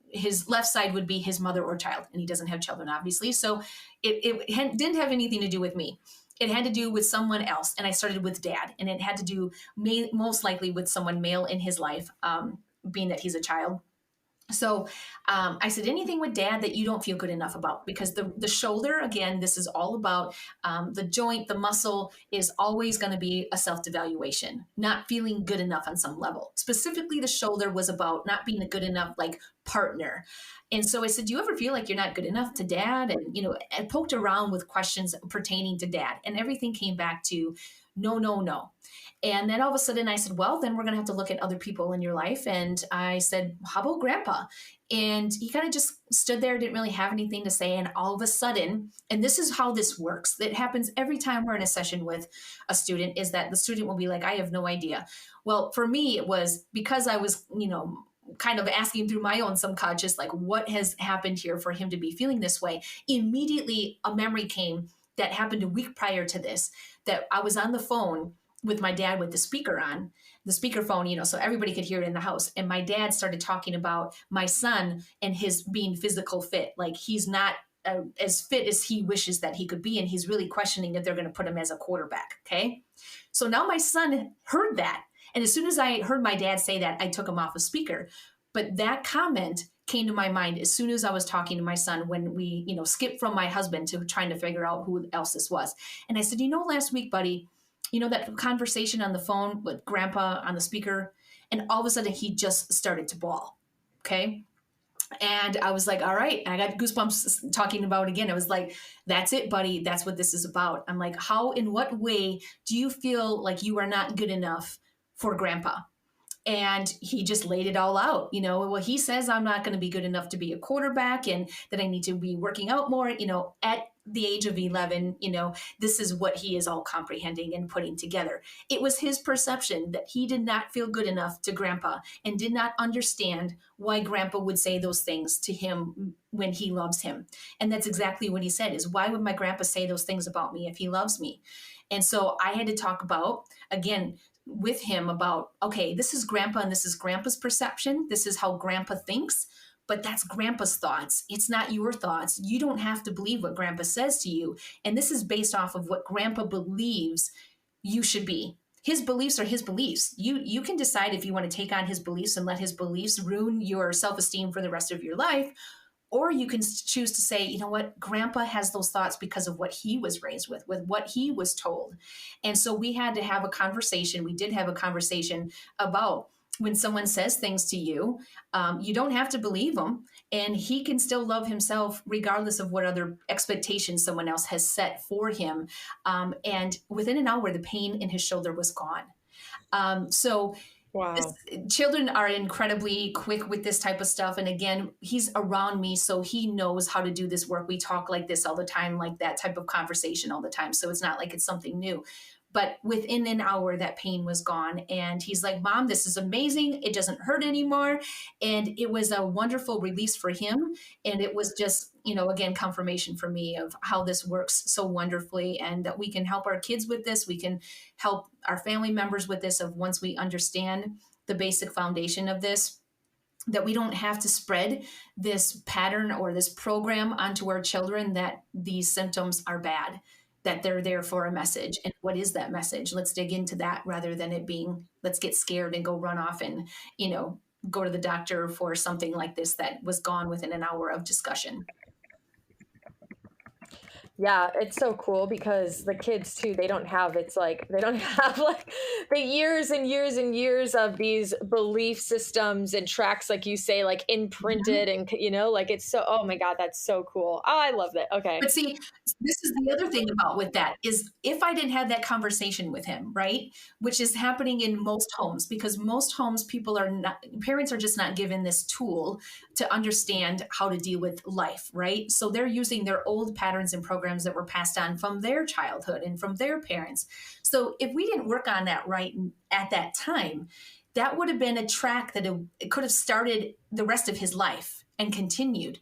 his left side would be his mother or child, and he doesn't have children, obviously. So it didn't have anything to do with me. It had to do with someone else, and I started with dad, and it had to do most likely with someone male in his life, being that he's a child. So I said, anything with dad that you don't feel good enough about, because the shoulder, again, this is all about the joint, the muscle is always going to be a self-devaluation, not feeling good enough on some level. Specifically, the shoulder was about not being a good enough like partner. And so I said, do you ever feel like you're not good enough to dad? And, I poked around with questions pertaining to dad, and everything came back to no, no, no. And then all of a sudden I said, well, then we're going to have to look at other people in your life. And I said, how about grandpa? And he kind of just stood there, didn't really have anything to say. And all of a sudden, and this is how this works, that happens every time we're in a session with a student, is that the student will be like, I have no idea. Well, for me, it was because I was, kind of asking through my own subconscious, like, what has happened here for him to be feeling this way? Immediately, a memory came that happened a week prior to this, that I was on the phone with my dad with the speaker on, the speakerphone, so everybody could hear it in the house. And my dad started talking about my son and his being physical fit. Like, he's not as fit as he wishes that he could be. And he's really questioning if they're going to put him as a quarterback. Okay. So now my son heard that. And as soon as I heard my dad say that, I took him off a speaker. But that comment came to my mind as soon as I was talking to my son, when we, skipped from my husband to trying to figure out who else this was. And I said, last week, buddy, that conversation on the phone with grandpa on the speaker, and all of a sudden he just started to bawl. Okay. And I was like, all right. And I got goosebumps talking about it again. I was like, that's it, buddy. That's what this is about. I'm like, in what way do you feel like you are not good enough for grandpa? And he just laid it all out. Well, he says I'm not going to be good enough to be a quarterback, and that I need to be working out more. At the age of 11, this is what he is all comprehending and putting together. It was his perception that he did not feel good enough to grandpa, and did not understand why grandpa would say those things to him when he loves him. And that's exactly what he said, is, why would my grandpa say those things about me if he loves me? And so I had to talk about, again, with him about, okay, this is grandpa and this is grandpa's perception. This is how grandpa thinks, but that's grandpa's thoughts. It's not your thoughts. You don't have to believe what grandpa says to you. And this is based off of what grandpa believes you should be. His beliefs are his beliefs. You can decide if you want to take on his beliefs and let his beliefs ruin your self-esteem for the rest of your life. Or you can choose to say, you know what, grandpa has those thoughts because of what he was raised with what he was told. And so we had to have a conversation. We did have a conversation about, when someone says things to you, you don't have to believe them. And he can still love himself regardless of what other expectations someone else has set for him. And within an hour, the pain in his shoulder was gone. So Wow. Children are incredibly quick with this type of stuff. And again, he's around me, so he knows how to do this work. We talk like this all the time, like that type of conversation all the time. So it's not like it's something new. But within an hour, that pain was gone. And he's like, Mom, this is amazing. It doesn't hurt anymore. And it was a wonderful release for him. And it was just, again, confirmation for me of how this works so wonderfully, and that we can help our kids with this. We can help our family members with this, of once we understand the basic foundation of this, that we don't have to spread this pattern or this program onto our children, that these symptoms are bad, that they're there for a message. And what is that message? Let's dig into that, rather than it being, let's get scared and go run off and, go to the doctor for something like this that was gone within an hour of discussion. Yeah, it's so cool, because the kids too, they don't have like the years and years and years of these belief systems and tracks, like you say, like imprinted, and like, it's so, oh my God, that's so cool. Oh, I love that. Okay. But see, this is the other thing about with that, is if I didn't have that conversation with him, right, which is happening in most homes, because most homes, parents are just not given this tool to understand how to deal with life, right? So they're using their old patterns and programs that were passed on from their childhood and from their parents. So if we didn't work on that right at that time, that would have been a track that it could have started the rest of his life and continued.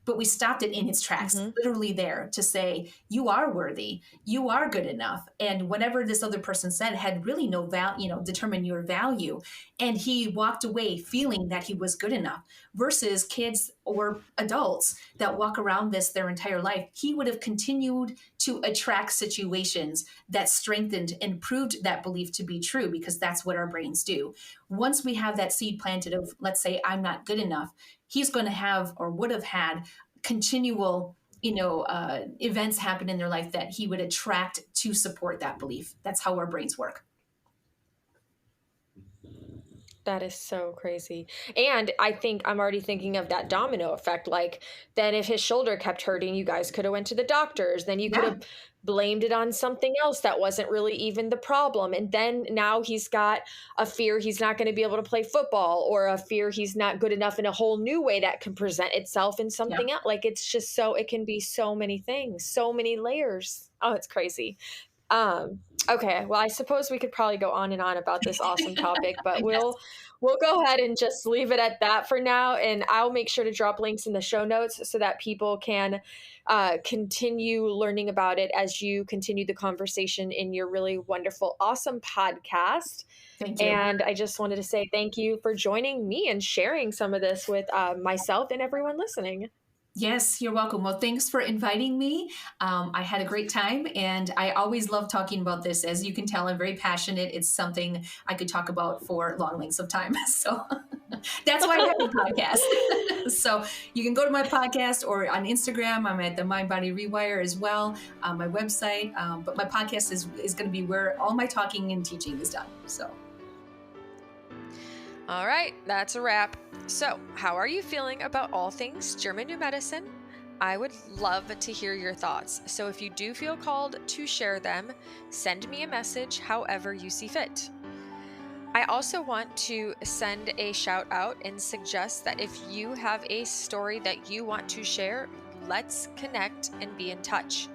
But we stopped it in its tracks, literally there to say, you are worthy, you are good enough. And whatever this other person said had really no value, determine your value. And he walked away feeling that he was good enough, versus kids or adults that walk around this their entire life, he would have continued to attract situations that strengthened and proved that belief to be true, because that's what our brains do. Once we have that seed planted of, let's say, I'm not good enough, he's going to have, or would have had, continual events happen in their life that he would attract to support that belief. That's how our brains work. That is so crazy. And I think I'm already thinking of that domino effect. Like, then if his shoulder kept hurting, you guys could have went to the doctors. Then you could Yeah. have blamed it on something else that wasn't really even the problem. And then now he's got a fear he's not going to be able to play football, or a fear he's not good enough in a whole new way that can present itself in Yeah. something else. Like, it's just it can be so many things, so many layers. Oh, it's crazy. Okay, well, I suppose we could probably go on and on about this awesome topic, but Yes. we'll go ahead and just leave it at that for now, and I'll make sure to drop links in the show notes so that people can continue learning about it as you continue the conversation in your really wonderful, awesome podcast. Thank you. And I just wanted to say thank you for joining me and sharing some of this with myself and everyone listening. Yes, you're welcome. Well, thanks for inviting me. I had a great time, and I always love talking about this. As you can tell, I'm very passionate. It's something I could talk about for long lengths of time. So that's why I have a podcast. So you can go to my podcast, or on Instagram. I'm at the Mind Body Rewire as well, my website. But my podcast is going to be where all my talking and teaching is done. So. All right, that's a wrap. So, how are you feeling about all things German New Medicine? I would love to hear your thoughts. So, if you do feel called to share them, send me a message however you see fit. I also want to send a shout out and suggest that if you have a story that you want to share, let's connect and be in touch.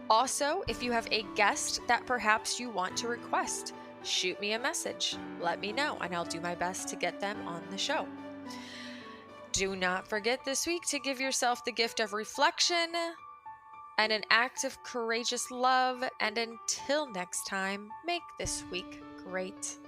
Also, if you have a guest that perhaps you want to request, shoot me a message. Let me know, and I'll do my best to get them on the show. Do not forget this week to give yourself the gift of reflection and an act of courageous love. And until next time, make this week great.